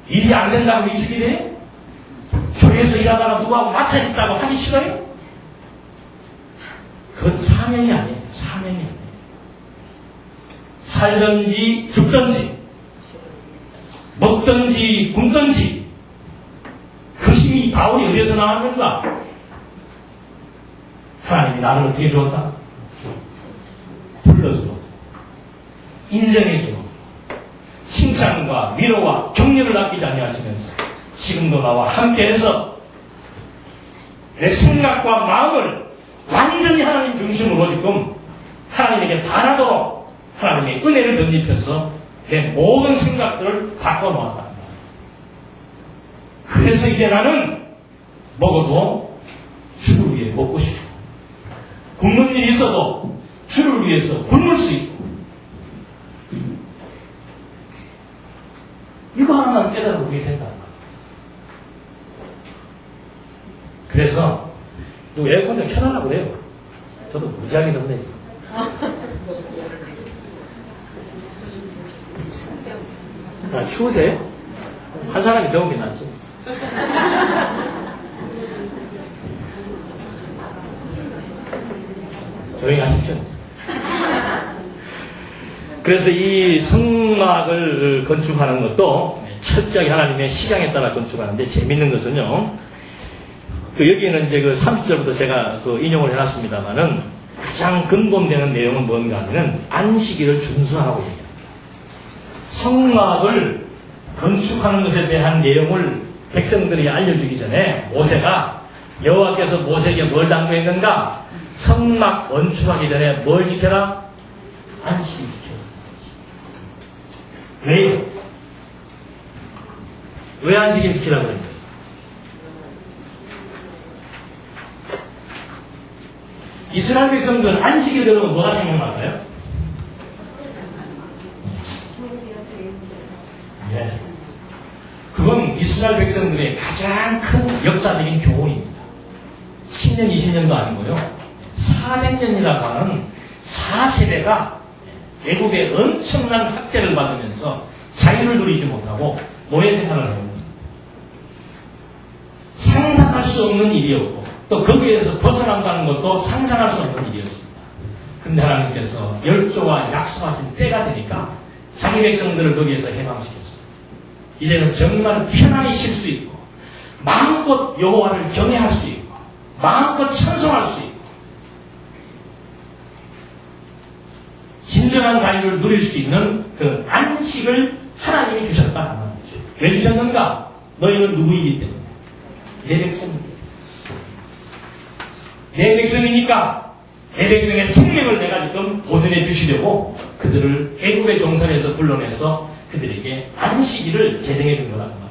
일이 안 된다고 위축이 돼? 교회에서 일하다가 누구하고 맞춰 있다고 하기 싫어요? 그건 사명이 아니에요. 사명이 아니에요. 살든지 죽든지 먹든지 굶든지 그 힘이 바울이 어디서 나왔는가? 하나님이 나를 어떻게 주었다? 불러주고 인정해주고 칭찬과 위로와 격려를 아끼지 아니하시면서 지금도 나와 함께해서 내 생각과 마음을 완전히 하나님 중심으로 지금 하나님에게 바라도록 하나님의 은혜를 덧입혀서 내 모든 생각들을 바꿔놓았다. 그래서 이제 나는 먹어도 주를 위해 먹고 싶고 굶는 일이 있어도 주를 위해서 굶을 수 있고 이거 하나는 깨달아보게 된다. 그래서 누구 에어컨 좀 켜놔라고 그래요. 저도 무지하게 덥네 지금. 아, 추우세요? 한 사람이 더운 게 낫지. 조용히 하십시오. 그래서 이 성막을 건축하는 것도 철저하게 하나님의 시장에 따라 건축하는데 재밌는 것은요. 여기에는 이제 그 30절부터 제가 인용을 해놨습니다만은 가장 근본되는 내용은 뭔가 하면은 안식일을 준수하라고 얘기해요. 성막을 건축하는 것에 대한 내용을 백성들이 알려주기 전에 모세가 여호와께서 모세에게 뭘 당부했는가? 성막 건축하기 전에 뭘 지켜라? 안식일 지켜라. 왜요? 왜 안식일 지키라고 그랬냐? 이스라엘 백성들은 안식일 그러면 뭐가 생각날까요? 네. 그건 이스라엘 백성들의 가장 큰 역사적인 교훈입니다. 10년, 20년도 아니고요. 400년이라고 하는 4세대가 애국의 엄청난 학대를 받으면서 자유를 누리지 못하고 노예 생활을 합니다. 상상할 수 없는 일이었고 또 거기에서 벗어난다는 것도 상상할 수 없는 일이었습니다. 근데 하나님께서 열조와 약속하신 때가 되니까 자기 백성들을 거기에서 해방시켰어요. 이제는 정말 편안히 쉴 수 있고 마음껏 여호와를 경외할 수 있고 마음껏 찬송할 수 있고 진정한 자유를 누릴 수 있는 그 안식을 하나님이 주셨다는 거죠. 왜 주셨는가? 너희는 누구이기 때문에 내 백성이기 내 백성이니까 내 백성의 생명을 내가 지금 보존해 주시려고 그들을 애굽의 종살에서 불러내서 그들에게 안식일을 제정해 준 거라고 말합니다.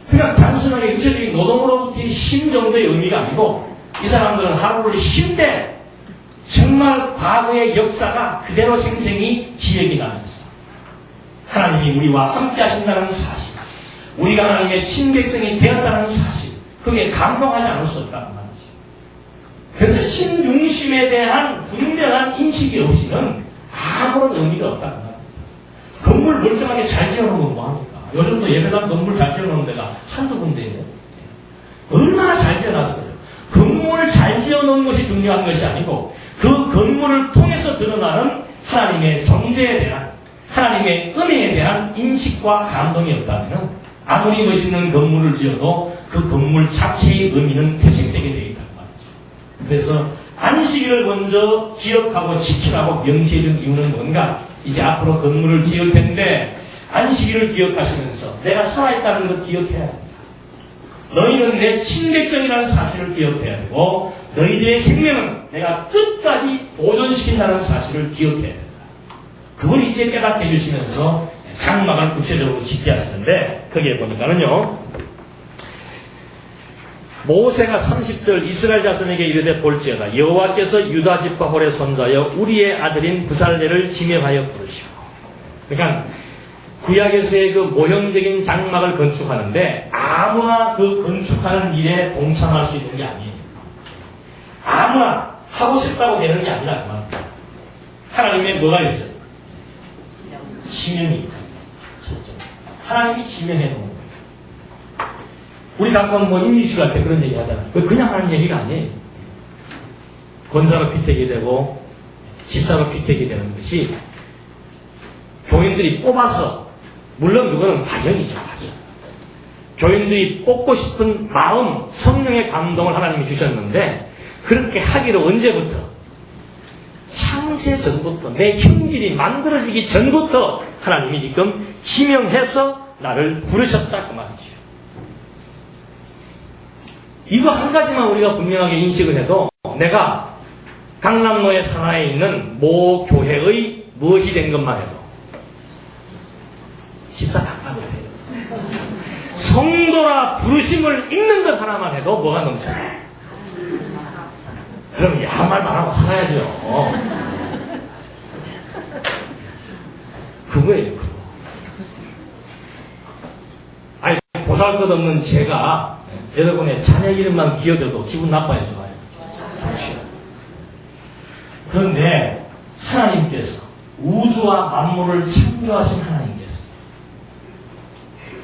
그냥 단순하게 육체적인 노동으로부터의 쉼 정도의 의미가 아니고 이 사람들은 하루를 쉴 때 정말 과거의 역사가 그대로 생생히 기억이 나면서 하나님이 우리와 함께 하신다는 사실, 우리가 하나님의 친백성이 되었다는 사실, 그게 감동하지 않을 수 없다는 말이죠. 그래서 신중심에 대한 분명한 인식이 없이는 아무런 의미가 없다는 말입니다. 건물 멀쩡하게 잘 지어놓으면 뭐합니까? 요즘도 예배당 건물 잘 지어놓은 데가 한두 군데예요. 얼마나 잘 지어놨어요. 건물을 잘 지어놓은 것이 중요한 것이 아니고 그 건물을 통해서 드러나는 하나님의 존재에 대한, 하나님의 은혜에 대한 인식과 감동이 없다면 아무리 멋있는 건물을 지어도 그 건물 자체의 의미는 퇴색되게 되어 있다는 말이죠. 그래서 안식일을 먼저 기억하고 지키라고 명시해준 이유는 뭔가? 이제 앞으로 건물을 지을 텐데 안식일을 기억하시면서 내가 살아있다는 것 기억해야 합니다. 너희는 내 친백성이라는 사실을 기억해야 되고 너희들의 생명은 내가 끝까지 보존시킨다는 사실을 기억해야 된다. 그걸 이제 깨닫게 해주시면서 장막을 구체적으로 짓게 하시는데 거기에 보니까는요, 모세가 30절 이스라엘 자손에게 이르되 볼지어다 여호와께서 유다 지파 홀에 손자여 우리의 아들인 부살레를 지명하여 부르시오. 그러니까 구약에서의 그 모형적인 장막을 건축하는데 아무나 그 건축하는 일에 동참할 수 있는 게 아니에요. 아무나 하고 싶다고 되는 게 아니라 그 말입니다. 하나님의 뭐가 있어요? 지명이 있다. 하나님이 지명해 놓은 거예요. 우리 가끔 뭐 임시수 할 때 그런 얘기 하잖아요. 그냥 하는 얘기가 아니에요. 권사로 피택이 되고 집사로 피택이 되는 것이 교인들이 뽑아서, 물론 그거는 과정이죠. 교인들이 뽑고 싶은 마음, 성령의 감동을 하나님이 주셨는데 그렇게 하기로 언제부터? 창세 전부터, 내 형질이 만들어지기 전부터 하나님이 지금 지명해서 나를 부르셨다 그 말이죠. 이거 한 가지만 우리가 분명하게 인식을 해도 내가 강남로의 산하에 있는 모 교회의 무엇이 된 것만 해도 14단까지 해요. 성도라 부르심을 읽는 것 하나만 해도 뭐가 넘쳐요? 그럼 야한 말만 하고 살아야죠. 그거예요, 그거. 아니, 보잘것없는 제가 여러분의 자녀 이름만 기억해도 기분 나빠요, 좋아요? 좋죠. 그런데 하나님께서 우주와 만물을 창조하신 하나님께서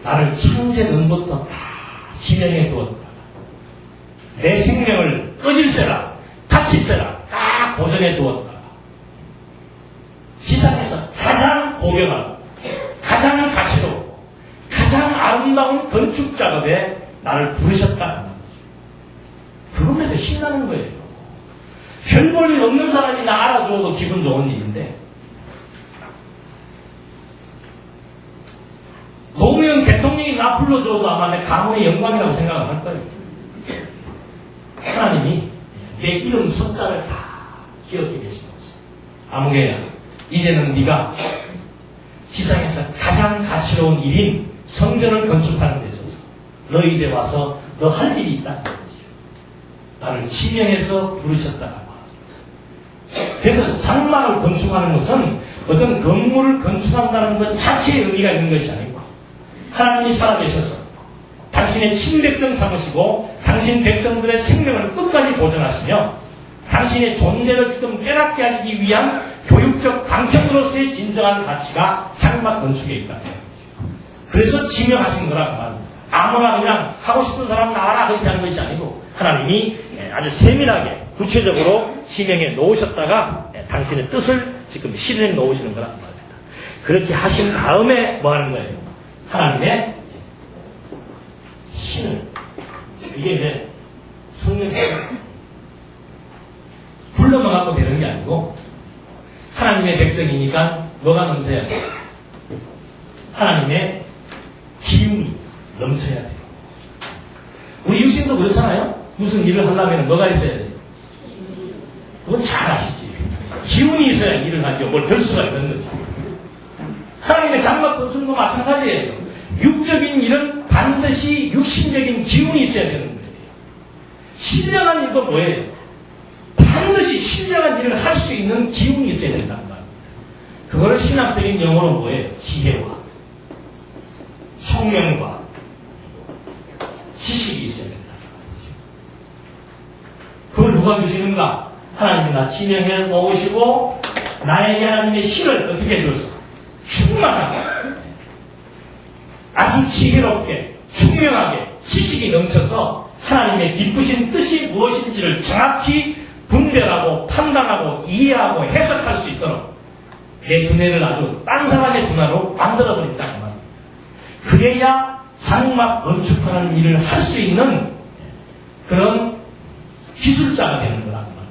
나를 창세 전부터 다 지명해 두었다. 내 생명을 꺼질세라, 다칠세라 다 보존해 두었다. 지상에서 가장 고경하고 가장 가치롭고 가장 아름다운 건축 작업에 나를 부르셨다. 그것만 해도 신나는 거예요. 별 볼 일 없는 사람이 나 알아줘도 기분 좋은 일인데 노무현 대통령이 나 불러줘도 아마 내 가문의 영광이라고 생각을 할 거예요. 하나님이 내 이름 숫자를 다 기억해 계시면서 아무개야 이제는 네가 지상에서 가장 가치로운 일인 성전을 건축하는 데 있어서 너 이제 와서 너 할 일이 있다. 나를 지명해서 부르셨다라고. 그래서 장막을 건축하는 것은 어떤 건물을 건축한다는 것 자체의 의미가 있는 것이 아니고 하나님이 살아계셔서 당신의 친백성 삼으시고 당신 백성들의 생명을 끝까지 보존하시며 당신의 존재를 지금 깨닫게 하시기 위한 교육적 방편으로서의 진정한 가치가 장막 건축에 있다. 그래서 지명하신 거라고 말합니다. 아무나 그냥 하고 싶은 사람 나와라 그렇게 하는 것이 아니고 하나님이 아주 세밀하게 구체적으로 지명해 놓으셨다가 당신의 뜻을 지금 실현해 놓으시는 거라고 말합니다. 그렇게 하신 다음에 뭐 하는 거예요? 하나님의 신을, 이게 이제 성령 불러만 갖고 되는 게 아니고 하나님의 백성이니까 뭐가 넘쳐야 돼요? 하나님의 기운이 넘쳐야 돼요. 우리 육신도 그렇잖아요. 무슨 일을 하려면 뭐가 있어야 돼요? 그건 잘 아시지. 기운이 있어야 일을 하죠. 뭘 할 수가 있는 거죠. 하나님의 장막 건축도 마찬가지예요. 육적인 일은 반드시 육신적인 기운이 있어야 되는 거예요. 신령한 일도 뭐예요? 반드시 신령한 일을 할 수 있는 기운이 있어야 된다는 말입니다. 그거를 신학적인 용어로 뭐예요? 지혜와 총명과 지식이 있어야 된다는 말이죠. 그걸 누가 주시는가? 하나님이 나 지명해 놓으시고 나에게 하나님의 힘을 어떻게 해줬어? 충만하게 아주 지혜롭게 총명하게 지식이 넘쳐서 하나님의 기쁘신 뜻이 무엇인지를 정확히 분별하고 판단하고 이해하고 해석할 수 있도록 내 두뇌를 아주 딴 사람의 두뇌로 만들어버린다는 말입니다. 그래야 장막 건축하는 일을 할 수 있는 그런 기술자가 되는 거라는 말입니다.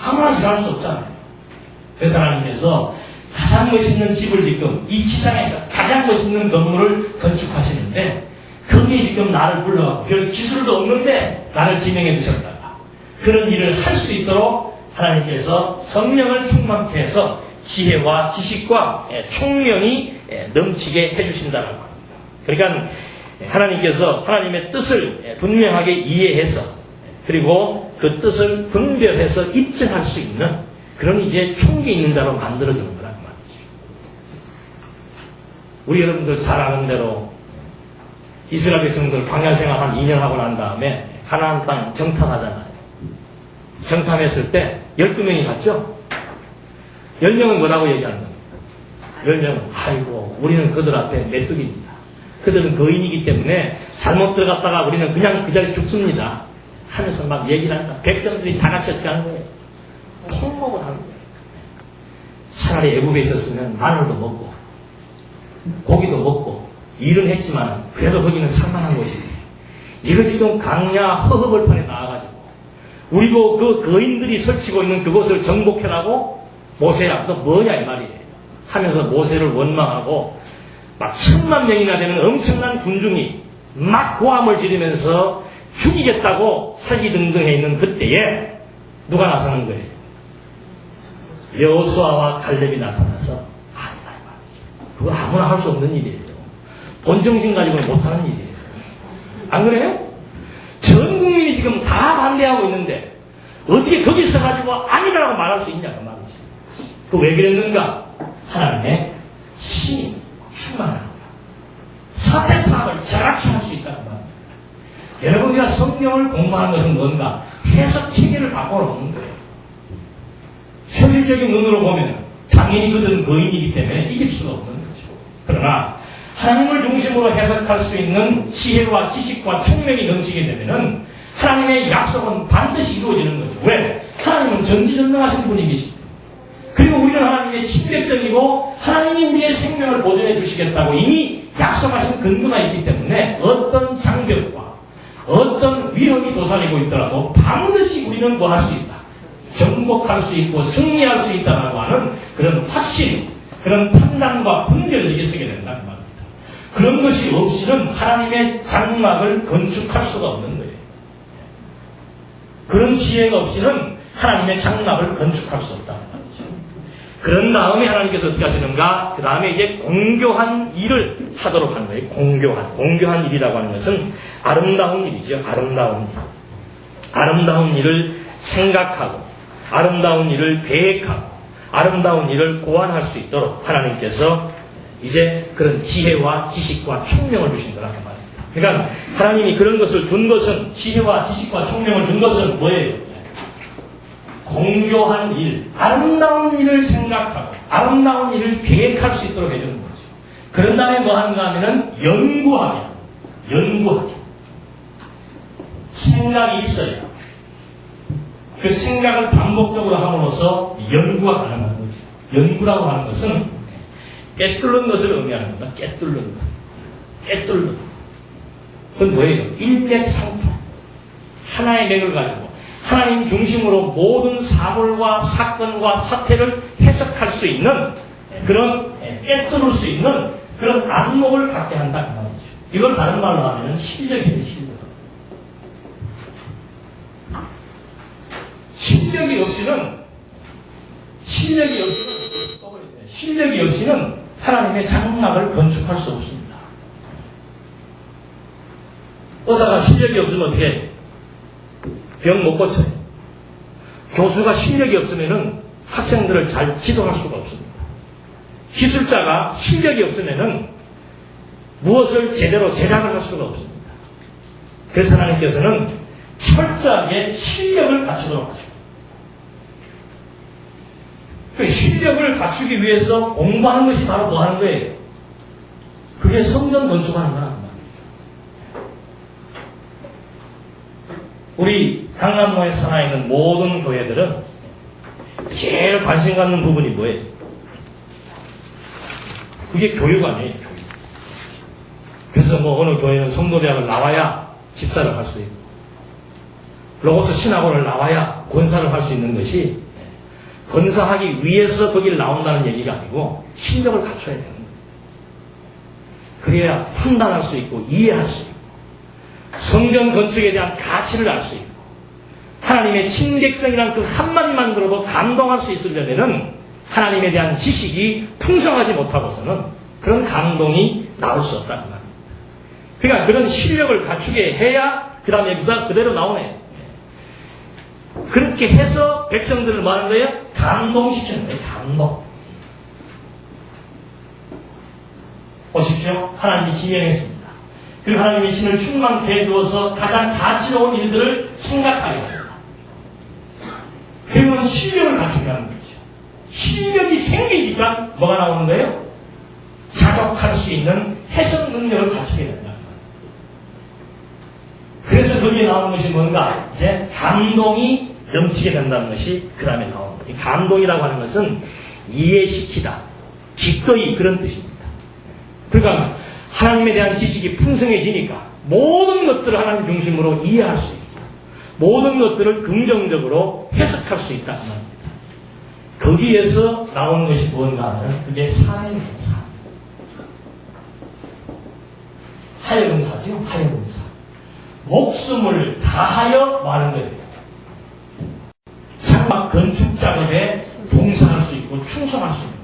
아무나 일할 수 없잖아요. 그래서 하나님께서 가장 멋있는 집을 지금 이 지상에서 가장 멋있는 건물을 건축하시는데 거기에 지금 나를 불러가고 별 기술도 없는데 나를 지명해 주셨다가 그런 일을 할 수 있도록 하나님께서 성령을 충만케 해서 지혜와 지식과 총명이 넘치게 해주신다는 겁니다. 그러니까 하나님께서 하나님의 뜻을 분명하게 이해해서 그리고 그 뜻을 분별해서 입증할 수 있는 그런 이제 총기 있는 자로 만들어주는 거란 말이죠. 우리 여러분들 잘 아는 대로 이스라엘 백성들 광야생활 한 2년 하고 난 다음에 가나안 땅 정탐하잖아요. 정탐했을 때 12명이 갔죠? 10명은 뭐라고 얘기하는 겁니까? 10명은 아이고 우리는 그들 앞에 메뚜기입니다. 그들은 거인이기 때문에 잘못 들어갔다가 우리는 그냥 그 자리에 죽습니다. 하면서 막 얘기를 합니다. 백성들이 다 같이 어떻게 하는 거예요? 통목을 하는 거예요. 차라리 애국에 있었으면 마늘도 먹고 고기도 먹고 일은 했지만 그래도 거기는 살만한 곳이에요. 이거 지금 강야 허허벌판에 나와가지고 우리도 그 거인들이 설치고 있는 그곳을 정복해라고 모세야 너 뭐냐 이 말이에요. 하면서 모세를 원망하고 막 1000만 명이나 되는 엄청난 군중이 막 고함을 지르면서 죽이겠다고 설기등등해 있는 그때에 누가 나서는 거예요? 여호수아와 갈렙이 나타나서 아니다 이 말이죠. 그거 아무나 할 수 없는 일이에요. 본정신 가지고는 못하는 일이에요. 안 그래요? 전 국민이 지금 다 반대하고 있는데 어떻게 거기서 가지고 아니라고 말할 수 있냐 그 말이죠. 그 왜 그랬는가? 하나님의 신이 충만한 거야. 사대 파악을 정확히 할 수 있다는 말입니다. 여러분 우리가 성경을 공부하는 것은 뭔가? 해석 체계를 바꿔놓는 거예요. 현실적인 눈으로 보면 당연히 그들은 거인이기 때문에 이길 수가 없는 거죠. 그러나 하나님을 중심으로 해석할 수 있는 지혜와 지식과 총명이 넘치게 되면은 하나님의 약속은 반드시 이루어지는 거죠. 왜? 하나님은 전지전능하신 분이시죠. 그리고 우리는 하나님의 친백성이고 하나님이 우리의 생명을 보존해 주시겠다고 이미 약속하신 근거가 있기 때문에 어떤 장벽과 어떤 위험이 도사리고 있더라도 반드시 우리는 뭐 할 수 있다. 정복할 수 있고 승리할 수 있다라고 하는 그런 확신, 그런 판단과 분별을 이겨서게 된다는 말입니다. 그런 것이 없이는 하나님의 장막을 건축할 수가 없는 거예요. 그런 지혜가 없이는 하나님의 장막을 건축할 수 없다는 말이죠. 그런 다음에 하나님께서 어떻게 하시는가? 그 다음에 이제 공교한 일을 하도록 하는 거예요. 공교한 일이라고 하는 것은 아름다운 일이죠. 아름다운 일을 생각하고 아름다운 일을 계획하고 아름다운 일을 고안할 수 있도록 하나님께서 이제 그런 지혜와 지식과 총명을 주신 거라는 말입니다. 그러니까 하나님이 그런 것을 준 것은 지혜와 지식과 총명을 준 것은 뭐예요? 공교한 일, 아름다운 일을 생각하고 아름다운 일을 계획할 수 있도록 해주는 거죠. 그런 다음에 뭐 하는가 하면은 연구하게 생각이 있어야 그 생각을 반복적으로 함으로써 연구가 가능한 거죠. 연구라고 하는 것은 깨뚫는 것을 의미하는 겁니다. 깨뚫는 것. 그건 뭐예요? 일맥상통. 하나의 맥을 가지고 하나님 중심으로 모든 사물과 사건과 사태를 해석할 수 있는 그런 깨뚫을 수 있는 그런 안목을 갖게 한다는 말이죠. 이걸 다른 말로 하면 실력이에요. 실력이 없이는 하나님의 장막을 건축할 수 없습니다. 의사가 실력이 없으면 어떻게 해요? 병 못 고쳐요. 교수가 실력이 없으면 학생들을 잘 지도할 수가 없습니다. 기술자가 실력이 없으면 무엇을 제대로 제작을 할 수가 없습니다. 그래서 하나님께서는 철저하게 실력을 갖추도록 하십니다. 그 실력을 갖추기 위해서 공부하는 것이 바로 뭐 하는 거예요? 그게 성전 건축하는 거란 말입니다. 우리 강남동에 살아있는 모든 교회들은 제일 관심 갖는 부분이 뭐예요? 그게 교육 아니에요, 교육. 그래서 뭐 어느 교회는 성도대학을 나와야 집사를 할 수 있고, 로고스 신학원을 나와야 권사를 할 수 있는 것이, 권사하기 위해서 거기를 나온다는 얘기가 아니고 실력을 갖춰야 되는 거예요. 그래야 판단할 수 있고 이해할 수 있고 성전 건축에 대한 가치를 알 수 있고 하나님의 친객성이라는 그 한마디만 들어도 감동할 수 있으려면 하나님에 대한 지식이 풍성하지 못하고서는 그런 감동이 나올 수 없다는 말입니다. 그러니까 그런 실력을 갖추게 해야 그 다음에 여기가 그대로 나오네요. 그렇게 해서 백성들을 뭐 하는 거예요? 감동시키는 거예요. 감동. 보십시오. 하나님이 지명했습니다. 그리고 하나님이 신을 충만케 해주어서 가장 가치로운 일들을 생각하게 합니다. 그러면 실력을 갖추게 하는 거죠. 실력이 생기니까 뭐가 나오는 거예요? 자족할 수 있는 해석 능력을 갖추게 된다. 그래서 거기에 나오는 것이 뭔가? 이제 감동이 넘치게 된다는 것이 그 다음에 나오는 거예요. 감동이라고 하는 것은 이해시키다, 기꺼이 그런 뜻입니다. 그러니까 하나님에 대한 지식이 풍성해지니까 모든 것들을 하나님 중심으로 이해할 수 있고 모든 것들을 긍정적으로 해석할 수 있다는 말입니다. 거기에서 나오는 것이 뭔가 하면 그게 사명입니다. 하여금사죠. 하여금사. 목숨을 다하여 마는 거예요. 장막 건축 작업에 봉사할 수 있고 충성할 수 있다.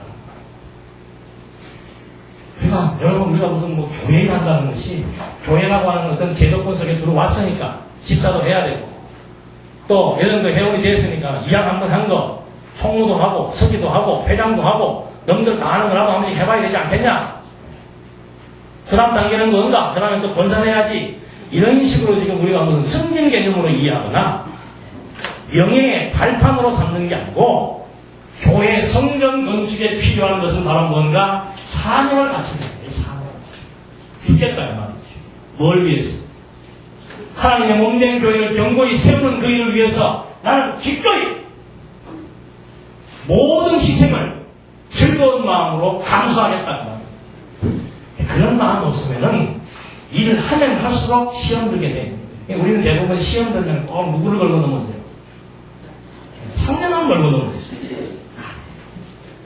그러니까 여러분 우리가 무슨 뭐 교회에 간다는 것이 교회라고 하는 어떤 제도권 속에 들어왔으니까 집사도 해야 되고 또 예전도 회원이 됐으니까 이양 한번 한 거 총무도 하고 서기도 하고 회장도 하고 넘들 다 하는 거라고 한 번씩 해봐야 되지 않겠냐? 그 다음 단계는 뭔가? 그 다음에 또 권사해야지. 이런 식으로 지금 우리가 무슨 승진 개념으로 이해하거나 명예의 발판으로 삼는 게 아니고 교회 성전 건축에 필요한 것은 바로 뭔가 사명을 갖춘다. 사명을 주겠다 이 말이죠. 뭘 위해서? 하나님의 몸된 교회를 견고히 세우는 그 일을 위해서 나는 기꺼이 모든 희생을 즐거운 마음으로 감수하겠다. 그런 마음 없으면은 일을 하면 할수록 시험 들게 돼. 우리는 대부분 시험 들면 꼭 누구를 걸고 넘어져요? 상대방을 걸고 넘어져요.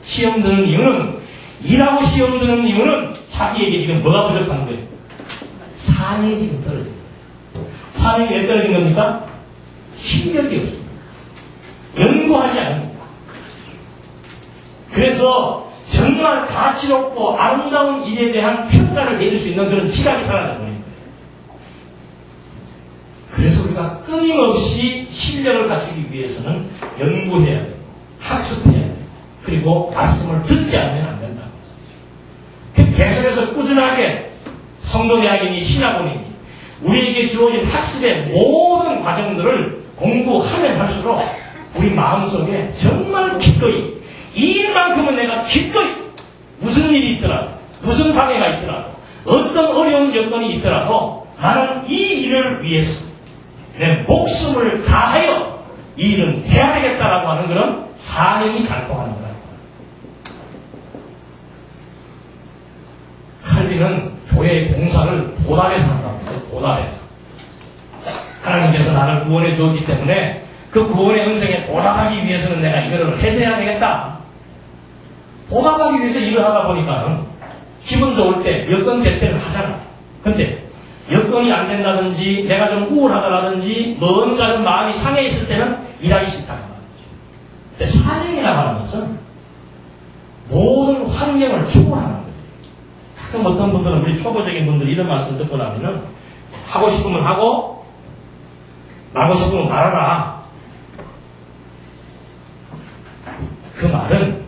시험 드는 이유는 일하고 시험 드는 이유는 자기에게 지금 뭐가 부족한 거예요? 사명이 지금 떨어진 거예요. 사명이 왜 떨어진 겁니까? 실력이 없습니다. 연구하지 않습니다. 그래서 정말 가치롭고 아름다운 일에 대한 평가를 내릴 수 있는 그런 지각이 살아나는 거예요. 그래서 우리가 끊임없이 실력을 갖추기 위해서는 연구해야 되고 학습해야 되고 그리고 말씀을 듣지 않으면 안 된다는 거죠. 계속해서 꾸준하게 성도대학이니 신학원이니 우리에게 주어진 학습의 모든 과정들을 공부하면 할수록 우리 마음속에 정말 기꺼이 이 일만큼은 내가 기꺼이 무슨 일이 있더라도 무슨 방해가 있더라도 어떤 어려운 여건이 있더라도 나는 이 일을 위해서 내 목숨을 다하여 이 일은 해야 되겠다라고 하는 그런 사명이 발동하는 거다. 칼빈은 교회의 봉사를 보답해서 한다고 해요. 보답해서. 하나님께서 나를 구원해 주었기 때문에 그 구원의 은총에 보답하기 위해서는 내가 이거를 해야 되겠다. 보답하기 위해서 일을 하다 보니까 기분 좋을 때 여건 될 때는 하잖아. 근데 여건이 안 된다든지 내가 좀 우울하다든지 뭔가 좀 마음이 상해 있을 때는 일하기 싫다는 말이죠. 근데 사명이라고 하는 것은 모든 환경을 초월하는 거예요. 가끔 어떤 분들은, 우리 초보적인 분들이 이런 말씀 듣고 나면은, 하고 싶으면 하고, 말고 싶으면 말아라. 그 말은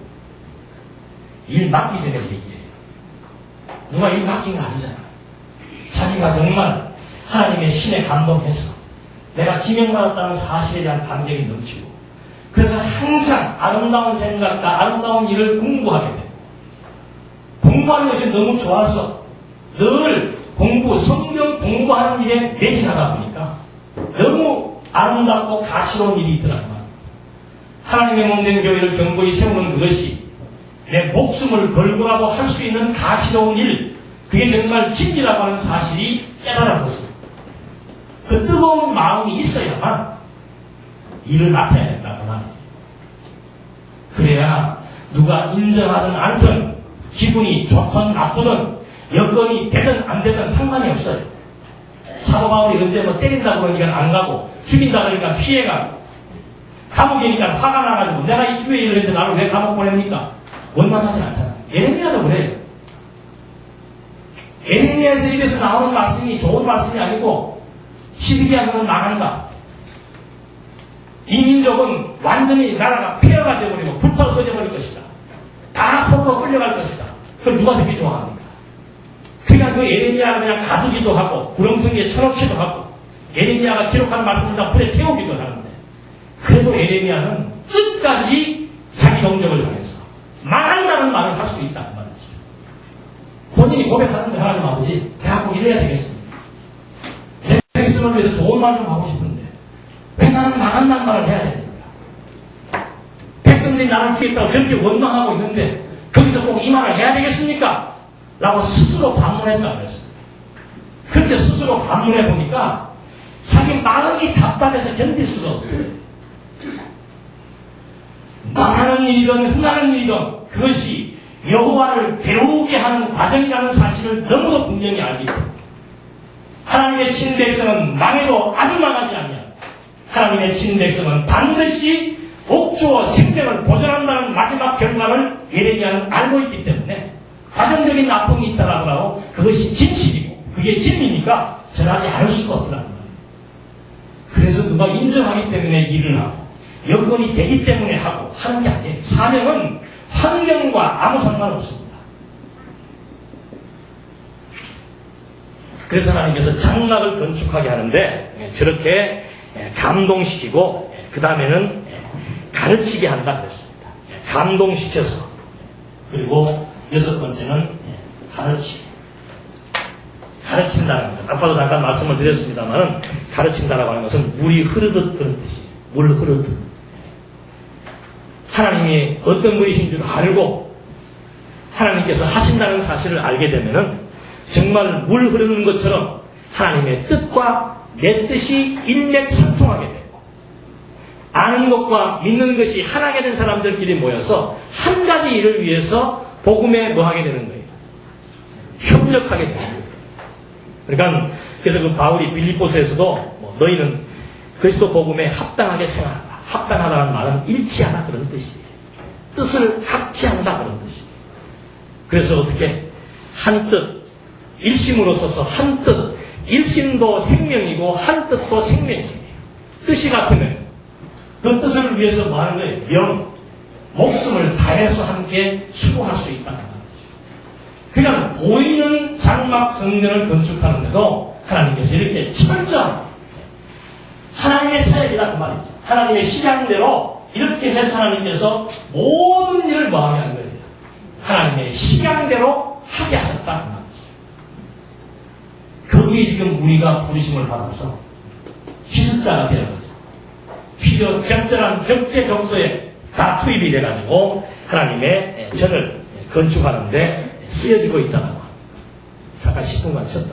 일 맡기 전에 얘기해요. 누가 일 맡긴 거 아니잖아. 자기가 정말 하나님의 신에 감동해서 내가 지명받았다는 사실에 대한 감격이 넘치고, 그래서 항상 아름다운 생각과 아름다운 일을 공부하게 돼요. 공부하는 것이 너무 좋아서 늘 성경 공부하는 일에 매진하다 보니까 너무 아름답고 가치로운 일이 있더라고요. 하나님의 몸된 교회를 견고히 세우는 그것이 내 목숨을 걸고라도 할 수 있는 가치로운 일, 그게 정말 진리라고 하는 사실이 깨달아졌어요. 그 뜨거운 마음이 있어야만 일을 맡아야 된다고 말이에요. 그래야 누가 인정하든 않든, 기분이 좋든 나쁘든, 여건이 되든 안 되든 상관이 없어요. 사도 바울이 언제 뭐 때린다고 그러니까 안 가고, 죽인다 그러니까 피해가고, 감옥이니까 화가 나가지고 내가 이 주의 일을 했는데 나를 왜 감옥 보냅니까? 원망하지 않잖아요. 예레미야도 그래요. 예레미야에서 입에서 나오는 말씀이 좋은 말씀이 아니고 시드기야는 나간다. 이 민족은 완전히 나라가 폐허가 되어버리고 불타서 써져버릴 것이다. 다 포로로 끌려갈 것이다. 그걸 누가 되게 좋아합니까? 그러니까 그 예레미야가 그냥 가두기도 하고 구렁텅이에 쳐넣기도 하고 예레미야가 기록하는 말씀을 다 불에 태우기도 하는데, 그래도 예레미야는 끝까지 자기 동족을 향해서 망한다는 말을 할 수 있다는 말이죠. 본인이 고백하는 거, 하나님 아버지, 대학교 이래야 되겠습니다. 내 백성을 위해서 좋은 말 좀 하고 싶은데 왜 나는 망한다는 말을 해야 됩니까? 백성들이 나를 죽겠다고 저렇게 원망하고 있는데 거기서 꼭 이 말을 해야 되겠습니까? 라고 스스로 반문했다 그랬어요. 그런데 스스로 반문해 보니까 자기 마음이 답답해서 견딜 수가 없어요. 망하는 일이든 흥하는 일이든 그것이 여호와를 배우게 하는 과정이라는 사실을 너무도 분명히 알기 때문에, 하나님의 친백성은 망해도 아주 망하지 아니하고, 하나님의 친백성은 반드시 복주어 생명을 보존한다는 마지막 결과를 예레미야는 알고 있기 때문에, 과정적인 나쁨이 있다라고 하고 그것이 진실이고 그게 진리니까 전하지 않을 수가 없더라는 거예요. 그래서 누가 인정하기 때문에 일을 하고 여건이 되기 때문에 하고 하는 게 아니에요. 사명은 환경과 아무 상관없습니다. 그래서 하나님께서 장막을 건축하게 하는데 저렇게 감동시키고 그 다음에는 가르치게 한다 그랬습니다. 감동시켜서, 그리고 6번째는 가르친다는 것. 아까도 잠깐 말씀을 드렸습니다만 가르친다라고 하는 것은 물이 흐르듯 그런 뜻이에요. 물 흐르듯. 하나님이 어떤 분이신 줄 알고 하나님께서 하신다는 사실을 알게 되면은 정말 물 흐르는 것처럼 하나님의 뜻과 내 뜻이 일맥상통하게 되고, 아는 것과 믿는 것이 하나가 된 사람들끼리 모여서 한 가지 일을 위해서 복음에 뭐하게 되는 거예요? 협력하게 되는 거예요. 그러니까 그래서 그 바울이 빌립보서에서도 너희는 그리스도 복음에 합당하게 생활하라. 합당하다는 말은 일치하다 그런 뜻이에요. 뜻을 합치한다 그런 뜻이에요. 그래서 어떻게 한 뜻, 일심으로 써서 한 뜻, 일심도 생명이고 한 뜻도 생명이에요. 뜻이 같으면 그 뜻을 위해서 뭐 하는 거예요? 명, 목숨을 다해서 함께 수고할 수 있다는 거죠. 그냥 보이는 장막 성전을 건축하는데도 하나님께서 이렇게 철저하게 하나님의 사역이다 그 말이죠. 하나님의 식양대로 이렇게 해서 하나님께서 모든 일을 뭐하게 하는 거예요? 하나님의 식양대로 하게 하셨다 그 말이죠. 거기에 지금 우리가 부르심을 받아서 기술자가 되어가지고 필요 적절한 적재적소에 다 투입이 돼가지고 하나님의 전을 건축하는데 쓰여지고 있다는 거. 잠깐 10분간 쉬었다.